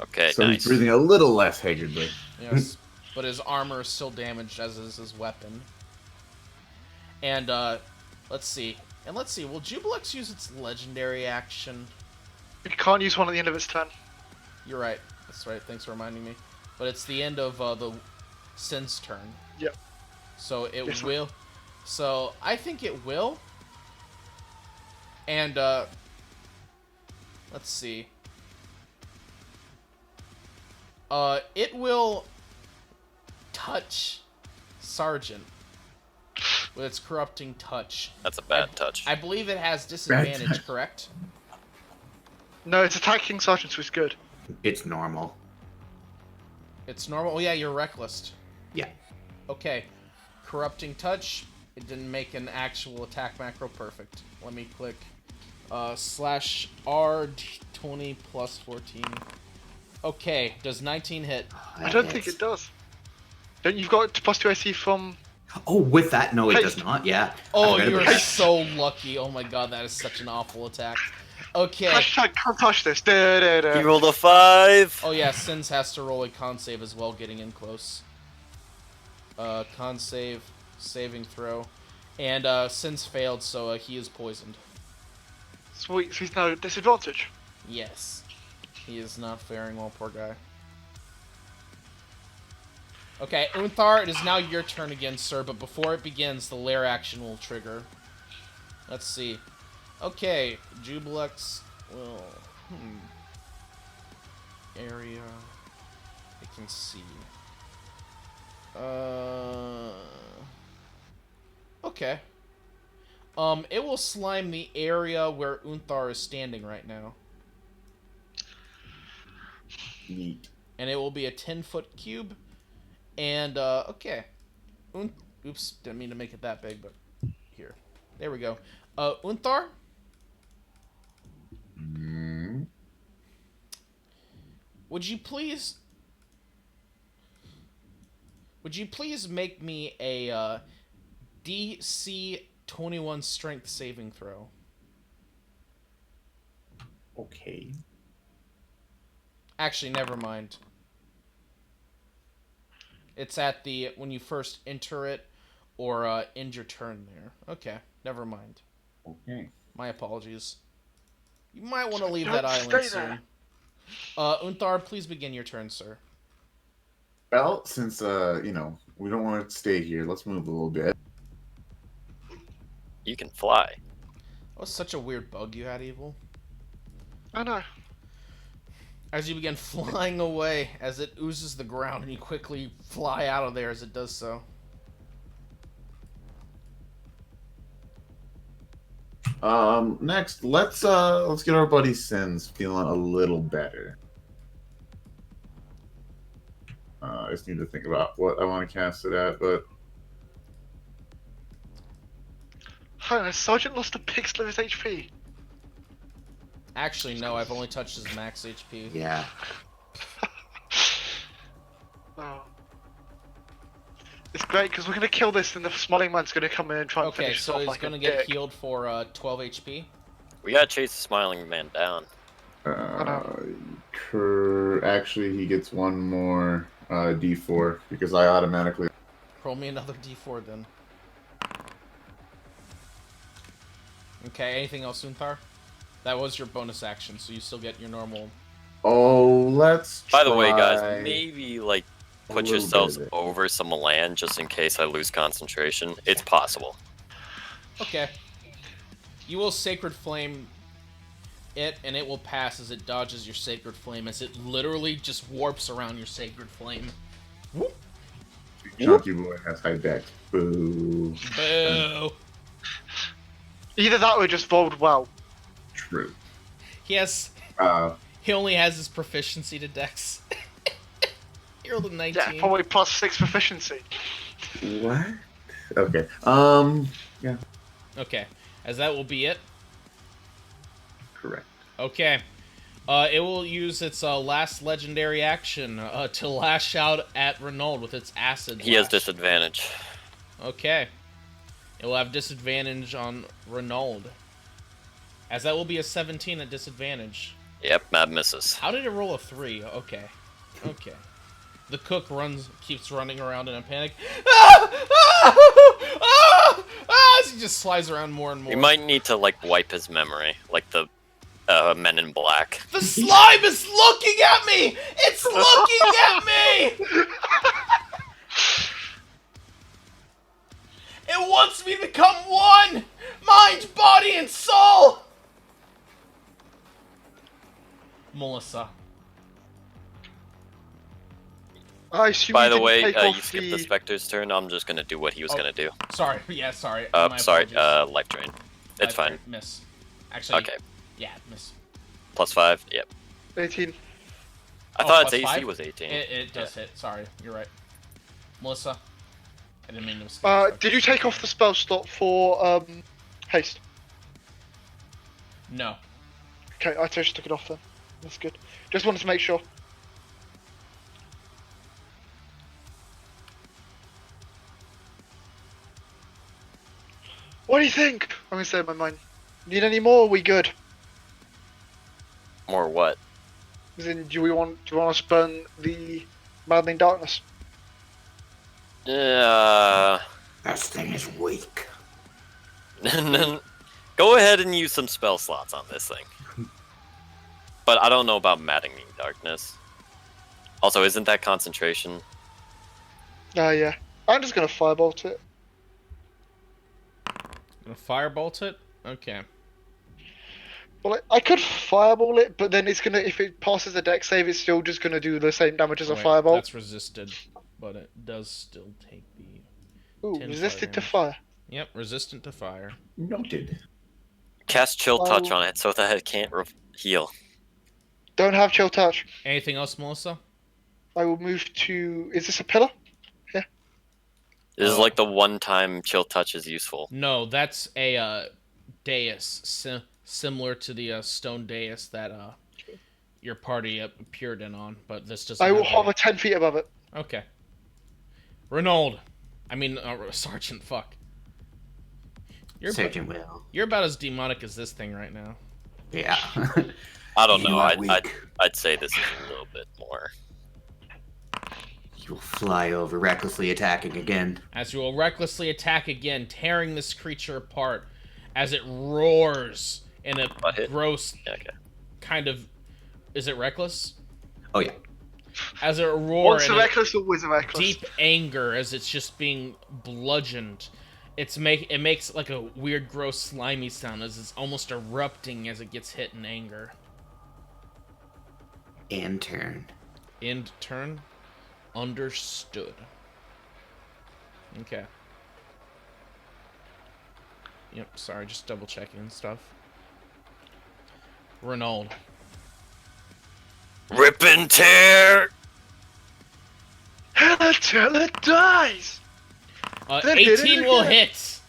Okay, So nice. he's breathing a little less haggardly. Yes. But his armor is still damaged, as is his weapon. And, let's see. And let's see, will Jubilex use its legendary action? It can't use one at the end of its turn. You're right. That's right, thanks for reminding me. But it's the end of the Sin's turn. Yep. So it Yes, will. So I think it will. And let's see. It will touch Sergeant with its corrupting touch. That's a bad touch. I believe it has disadvantage, touch. correct? No, it's attacking Sergeant, so it's good. It's normal. It's normal. Oh yeah, you're reckless. Yeah. Okay. Corrupting touch. It didn't make an actual attack macro. Perfect. Let me click slash R 20 plus 14. Okay. Does 19 hit? I don't think it does. Don't you've got plus 2 AC from... Oh, with that, no, it Hey. does not. Yeah. Oh, I forgot you're about that. so lucky. Oh my god, that is such an awful attack. Okay. Hashtag can't touch this. Da, da, da. He rolled a 5. Oh yeah, Sins has to roll a con save as well, getting in close. Con save, saving throw. And Sins failed, so he is poisoned. Sweet, so he's now at disadvantage. Yes. He is not faring well, poor guy. Okay, Unthar, it is now your turn again, sir, but before it begins, the lair action will trigger. Let's see. Okay, Jubilex will... Area... I can see. Okay. It will slime the area where Unthar is standing right now. Neat. And it will be a 10-foot cube. And, okay. Oops, didn't mean to make it that big, but here. There we go. Unthar? Mm. Would you please make me a, DC 21 strength saving throw? Okay. Actually, never mind. It's at the when you first enter it, or end your turn there. Okay, never mind. Okay. My apologies. You might want to leave Don't that island stay soon. there. Unthar, please begin your turn, sir. Well, since we don't want to stay here, let's move a little bit. You can fly. That was such a weird bug you had, Evil. I know. As you begin flying away, as it oozes the ground, and you quickly fly out of there as it does so. Next, let's get our buddy Sins feeling a little better. I just need to think about what I want to cast it at, but Hang on, Sergeant lost a pixel of his HP. Actually, no, I've only touched his max HP. Yeah. Oh. It's great because we're gonna kill this, and the smiling man's gonna come in and try and Okay, finish us so off he's like gonna a get dick. healed for 12 HP. We gotta chase the smiling man down. actually he gets one more D4 because I automatically. Roll me another D4 then. Okay, anything else, Sunthar? That was your bonus action, so you still get your normal. Oh, let's. By the way, guys, try maybe like a put little yourselves bit of it. over some land just in case I lose concentration. It's possible. Okay. You will Sacred Flame it, and it will pass as it dodges your Sacred Flame, as it literally just warps around your Sacred Flame. Whoop. Chunky boy has high dex. Boo. Boo! Either that or it just rolled well. True. He has... Uh, He only has his proficiency to Dex. He rolled a 19. Yeah, probably +6 proficiency. what? Okay. Yeah. Okay, as that will be it. Correct. Okay. It will use its last legendary action to lash out at Renault with its acid. He has lash. disadvantage. Okay. It will have disadvantage on Renault. As that will be a 17 at disadvantage. Yep, Mad misses. How did it roll a 3? Okay. Okay. The cook keeps running around in a panic. Ah! Ah! Ah! Ah! As he just slides around more and more. We might need to like wipe his memory, like the Men in Black. The slime is looking at me! It's looking at me! It wants me to become one! Mind, body, and soul! Melissa. I assume By you the didn't way, take you off skipped the Spectre's turn. I'm just gonna do what he was Oh. gonna do. Sorry, yeah, sorry. My Sorry, apologies. life drain. It's fine. Miss. Actually, Okay, yeah, miss. +5. Yep. 18. I Oh, thought its plus AC 5? was 18. It does hit. Sorry, you're right. Melissa, I didn't mean to skip. Did you take off the spell slot for haste? No. Okay, I just took it off then. That's good. Just wanted to make sure. What do you think? I'm gonna say in my mind. Need any more? Or are we good? More what? As in, do you want us to burn the maddening darkness? Yeah. This thing is weak. Go ahead and use some spell slots on this thing. But I don't know about Maddening Darkness. Also, isn't that concentration? Yeah. I'm just gonna firebolt it. Gonna firebolt it? Okay. Well, I could fireball it, but then it's gonna, if it passes the deck save, it's still just gonna do the same damage as a Wait, fireball. That's resisted, but it does still take the... Ooh, 10 resisted to fire fire. Yep, resistant to fire. Noted. Cast Chill Touch Oh. on it so that it can't heal. Don't have chill touch. Anything else, Melissa? I will move to. Is this a pillar? This is like the one time Chill Touch is useful. No, that's a dais, similar to the stone dais that your party appeared in on, but this doesn't I will have hover 10 feet above it. Okay. Renaud. Sergeant, fuck. Sergeant Will. You're about as demonic as this thing right now. Yeah. I don't You know. are I'd weak. say this is a little bit more. You will fly over, recklessly attacking again. As you will recklessly attack again, tearing this creature apart as it roars in a What hit? gross Yeah, okay. kind of... Is it reckless? Oh yeah. As it roars Once a reckless, always a reckless. deep anger as it's just being bludgeoned. It makes like a weird, gross, slimy sound as it's almost erupting as it gets hit in anger. And turn. End turn. Understood. Okay. Yep, sorry, just double checking and stuff. Renaud. Rip and tear! Till it dies. Then hit it 18 will again. hit.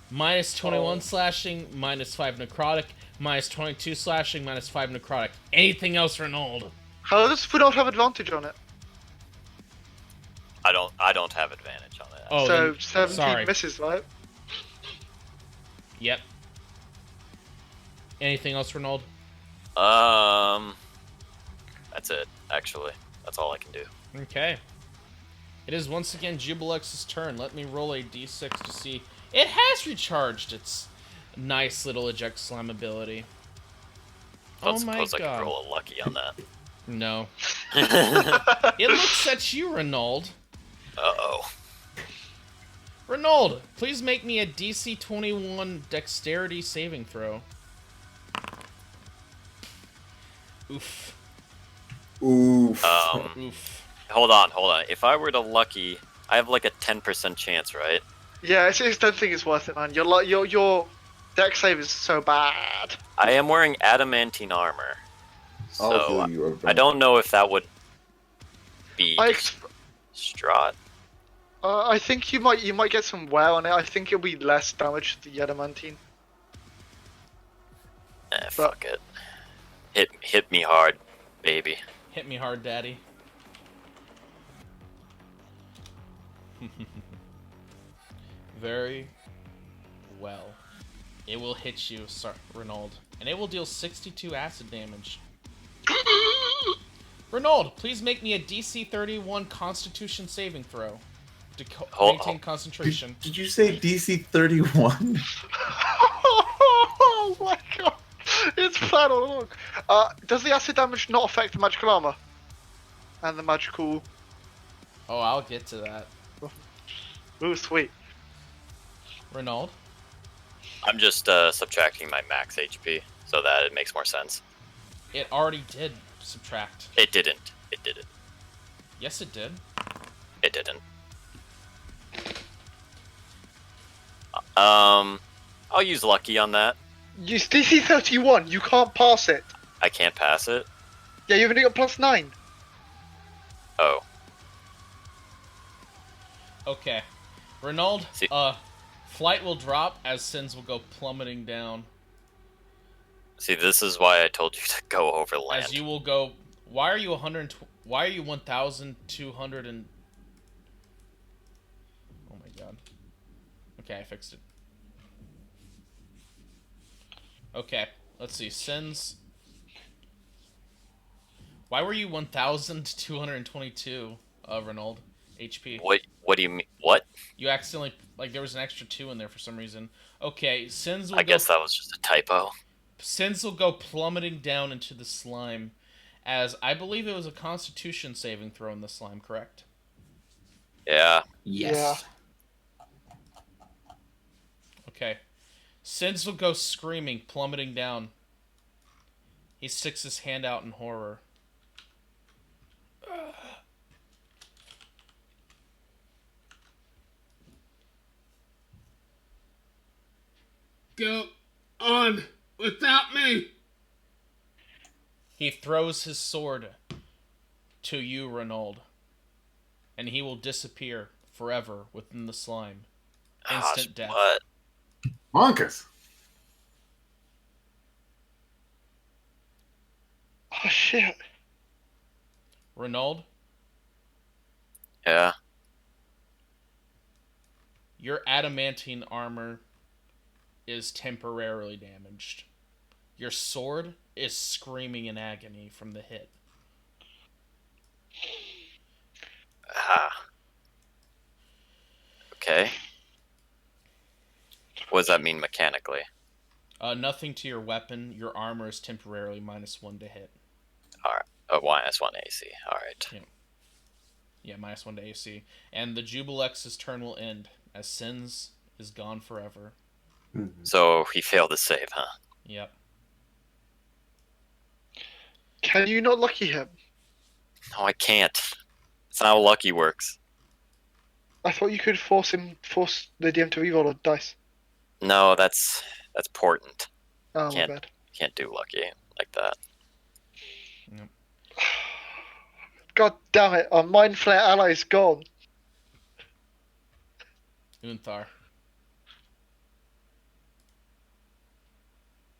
Minus 21 Oh. slashing, minus 5 necrotic, minus 22 slashing, minus 5 necrotic. Anything else, Renauld? How does Fudolf have advantage on it? I don't have advantage on it. Oh, So then 17 sorry. misses, right? Yep. Anything else, Renauld? That's it. Actually, that's all I can do. Okay. It is once again Jubilex's turn. Let me roll a d6 to see. It has recharged its nice little eject slam ability. Don't Oh my suppose I god. could roll a lucky on that. No. It looks at you, Renauld. Uh-oh. Renauld, please make me a DC 21 dexterity saving throw. Oof. Oof. Oof. Hold on. If I were to lucky, I have like a 10% chance, right? Yeah, I just don't think it's worth it, man. Your deck save is so bad. I am wearing adamantine armor, I'll so heal you. I don't know if that would be I distraught. I think you might get some wear on it. I think it'll be less damage to the adamantine. Fuck it. Hit me hard, baby. Hit me hard, daddy. Very well. It will hit you, Renauld, and it will deal 62 acid damage. Renauld, please make me a DC 31 Constitution saving throw to maintain concentration. Did you say DC 31? Oh my god! It's bad all along. Does the acid damage not affect the magical armor? And the magical... Oh, I'll get to that. Ooh, sweet. Renauld? I'm just subtracting my max HP so that it makes more sense. It already did subtract. It didn't. Yes, it did. It didn't. I'll use lucky on that. Use DC 31, you can't pass it. I can't pass it. Yeah, you've only got +9. Oh. Okay. Renauld, See- flight will drop as sins will go plummeting down. See, this is why I told you to go over land. As you will go... Why are you 1,200 and... Oh my god. Okay, I fixed it. Okay, let's see. Sins... Why were you 1,222, Renauld? HP? What do you mean? What? You accidentally... Like, there was an extra 2 in there for some reason. Okay, Sins will I guess that was just a typo. Sins will go plummeting down into the slime, as I believe it was a Constitution saving throw in the slime, correct? Yeah. Yes. Okay. Sins will go screaming, plummeting down. He sticks his hand out in horror. Go on without me. He throws his sword to you, Renauld, and he will disappear forever within the slime. Instant death. What? Monkus. Oh shit. Renauld, Yeah. your adamantine armor is temporarily damaged. Your sword is screaming in agony from the hit. Okay. What does that mean mechanically? Nothing to your weapon. Your armor is temporarily -1 to hit. Alright. Oh, -1 AC. Alright. Yeah, -1 to AC. And the Jubilex's turn will end, as Sins is gone forever. So he failed to save, huh? Yep. Can you not lucky him? No, I can't. That's not how lucky works. I thought you could force the DM to reroll a dice. No, that's important. Oh, Can't. my bad. Can't do lucky like that. Yep. God damn it! Our Mind Flare ally's gone. Unthar.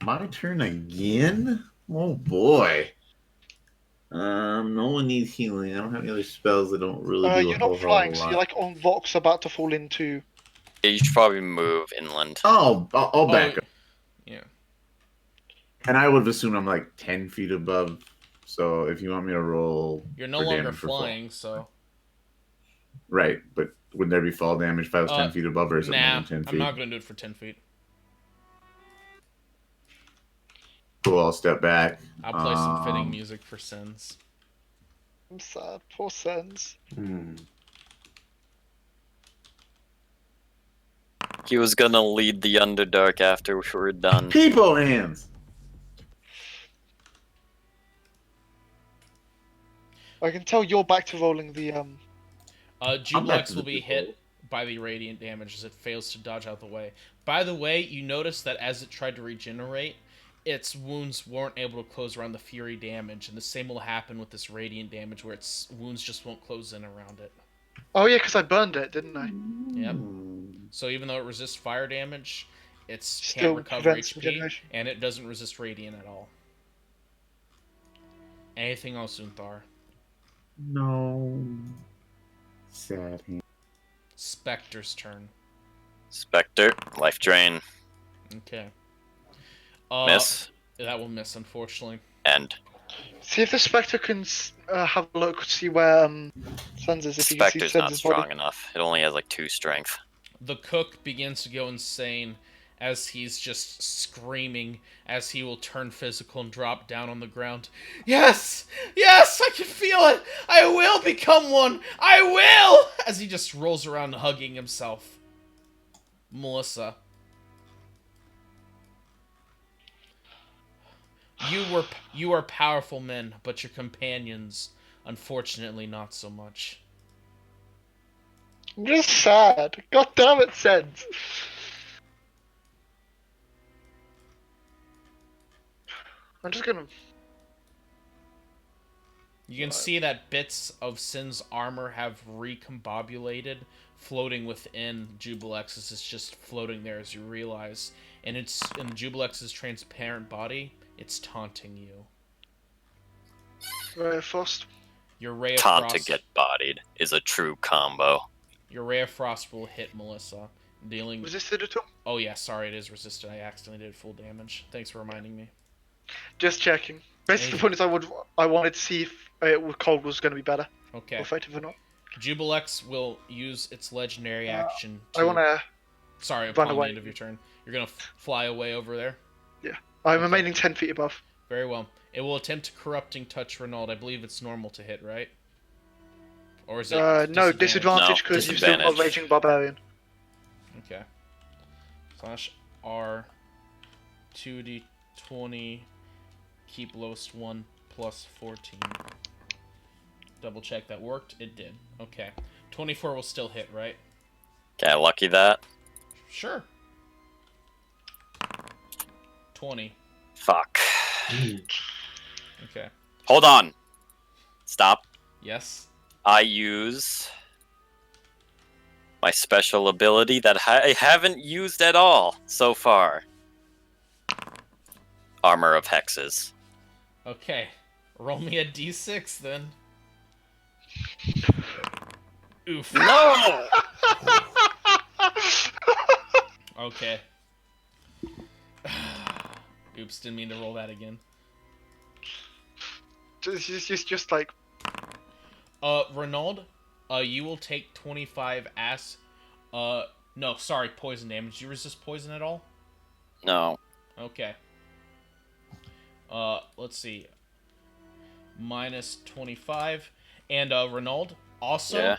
My turn again? Oh boy. No one needs healing. I don't have any other spells that don't really do a You're not whole hell of a flying, so you're lot. like on Vox, about to fall into. Yeah, you should probably move inland. Oh, I'll back Oh, up. yeah. And I would have assumed I'm like 10 feet above. So if you want me to roll You're no for longer damage for fall. flying, so. Right, but wouldn't there be fall damage if I was 10 feet above, or is it more Nah, than 10 feet? I'm not gonna do it for 10 feet. Cool, I'll step back. I'll play some fitting music for Sins. I'm sad. Poor Sens. He was gonna lead the Underdark after we were done. People hands! I can tell you're back to rolling the I'm back Jublex to will the be people. hit by the radiant damage as it fails to dodge out the way. By the way, you notice that as it tried to regenerate, its wounds weren't able to close around the fury damage, and the same will happen with this radiant damage where its wounds just won't close in around it. Oh yeah, because I burned it, didn't I? Yep. So even though it resists fire damage, it can't Still recover prevents HP, regeneration. and it doesn't resist radiant at all. Anything else, Unthar? No. Sad hand. Spectre's turn. Spectre, life drain, Okay. miss, That will miss, unfortunately. end. See if the Spectre can have a look, see where Sens is. If you can see Spectre's not Sens' strong body. enough. It only has like 2 strength. The cook begins to go insane as he's just screaming as he will turn physical and drop down on the ground. Yes! Yes! I can feel it! I will become one! I will! As he just rolls around hugging himself. Melissa. You are powerful men, but your companions, unfortunately, not so much. I'm just sad. God damn it, Sens. I'm just gonna. You can see that bits of Sin's armor have recombobulated, floating within Jubilex's. It's just floating there as you realize. And it's in Jubilex's transparent body, it's taunting you. Ray of Frost. Your Ray of Taunt Frost. to get bodied is a true combo. Your Ray of Frost will hit Melissa, dealing. Resisted at all? Oh yeah, sorry, it is resisted. I accidentally did full damage. Thanks for reminding me. Just checking. Basically, the point is, I wanted to see if cold was going to be better, Okay. or effective or not. Jubilex will use its legendary action to. I want to. Sorry, run upon the away. end of your turn, you're gonna fly away over there. Yeah, I'm Okay. remaining 10 feet above. Very well. It will attempt to corrupting touch Renault. I believe it's normal to hit, right? Or is it No, disadvantage No, because you've still got disadvantage. Raging Barbarian. Okay. Slash R 2d20. Keep lowest 1 plus 14. Double check that worked. It did. Okay. 24 will still hit, right? Okay, lucky that. Sure. 20. Fuck. Okay. Hold on. Stop. Yes. I use my special ability that I haven't used at all so far. Armor of Hexes. Okay. Roll me a d6 then. Oof. No! Okay. Oops, didn't mean to roll that again. Just like. Renaud, you will take 25 no, sorry, poison damage. Do you resist poison at all? No. Okay. Let's see. Minus 25. And, Renaud, also, Yeah.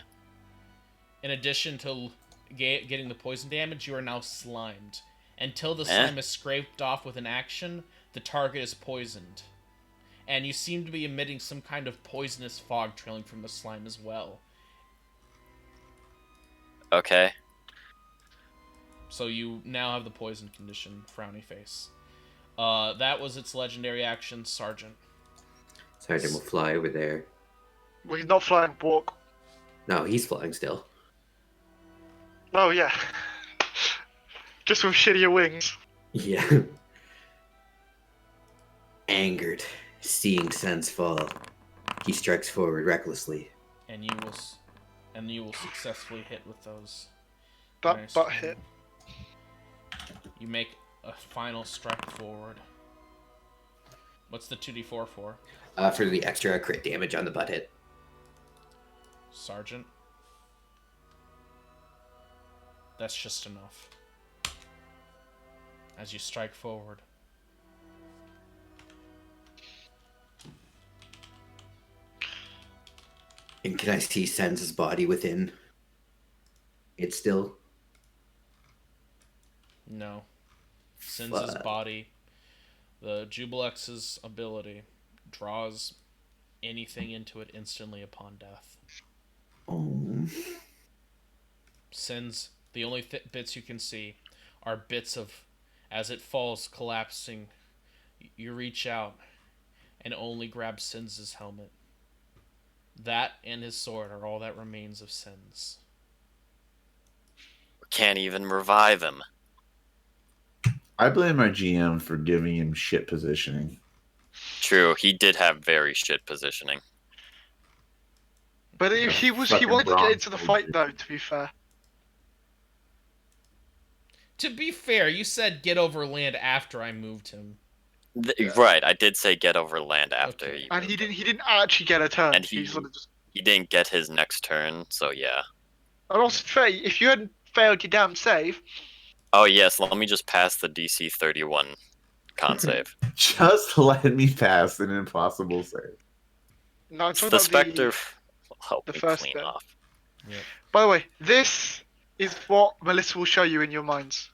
in addition to getting the poison damage, you are now slimed. Until the slime is scraped off with an action, the target is poisoned. And you seem to be emitting some kind of poisonous fog trailing from the slime as well. Okay. So you now have the poison condition, frowny face. That was its legendary action, Sergeant. Sergeant will fly over there Well, he's not flying. Walk. No, he's flying still. Oh yeah. Just with shittier wings. Yeah. Angered, seeing Sen's fall, he strikes forward recklessly. And you will successfully hit with those. That Nice. butt hit. You make a final strike forward. What's the 2d4 for? For the extra crit damage on the butt hit. Sergeant? That's just enough. As you strike forward. And can I see Sen's body within it still? No. Sin's body, the Jubilex's ability, draws anything into it instantly upon death. Oh. Sin's, the only bits you can see are bits of, as it falls, collapsing. You reach out and only grab Sin's helmet. That and his sword are all that remains of Sin's. Can't even revive him. I blame my GM for giving him shit positioning. True, he did have very shit positioning. But Yeah, he wanted fucking to get bronze into the soldier. fight though. To be fair. To be fair, you said get over land after I moved him. Right, I did say get over land after Okay. you. And he didn't actually get a turn. And He sort of just. he didn't get his next turn, so yeah. And also, fair, if you hadn't failed your damn save, Oh yes, let me just pass the DC 31 con save. Just let me pass an impossible save. no, I'm talking The about Spectre will help the me first clean bit. off. Yep. By the way, this is what Melissa will show you in your minds.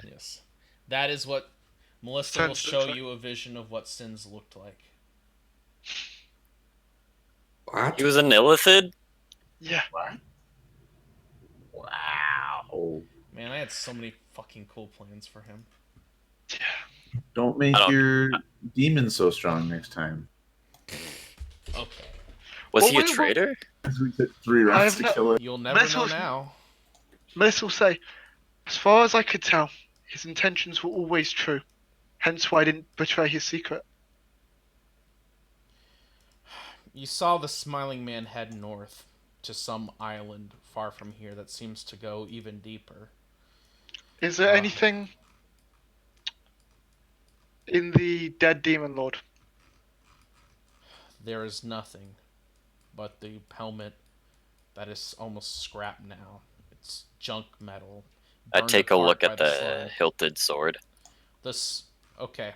Yes. That is what Melissa will Sen's show looks like. you a vision of what Sin's looked like. What? He was an illithid? Yeah. Wow. Man, I had so many fucking cool plans for him. Yeah. Don't make I don't- your demon so strong next time. Okay. Was Well, he a we- traitor? Because we took 3 I rounds have to no- kill it. You'll never know Metal's- now. Melissa will say, as far as I could tell, his intentions were always true. Hence why I didn't betray his secret. You saw the smiling man head north to some island far from here that seems to go even deeper. Is there anything in the dead demon lord? There is nothing but the helmet that is almost scrap now. It's junk metal. I burned take a apart look by at the soil. hilted sword. This okay.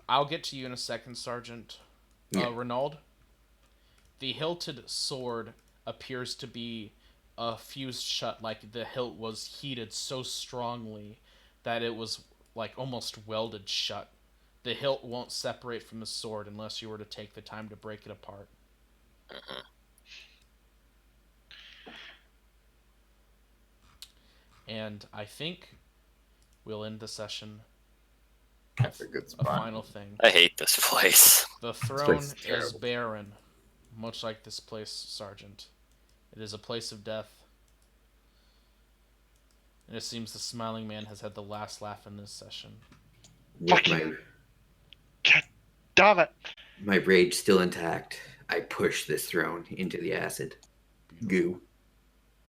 I'll get to you in a second, Sergeant. Yeah. Renaud. The hilted sword appears to be fused shut, like the hilt was heated so strongly that it was like almost welded shut. The hilt won't separate from the sword unless you were to take the time to break it apart. And I think we'll end the session. That's a good A spot. final thing. I hate this place. The throne place is is terrible. barren, much like this place, Sergeant. It is a place of death. And it seems the smiling man has had the last laugh in this session. With Fucking- Damn it. my rage still intact, I push this throne into the acid. Goo.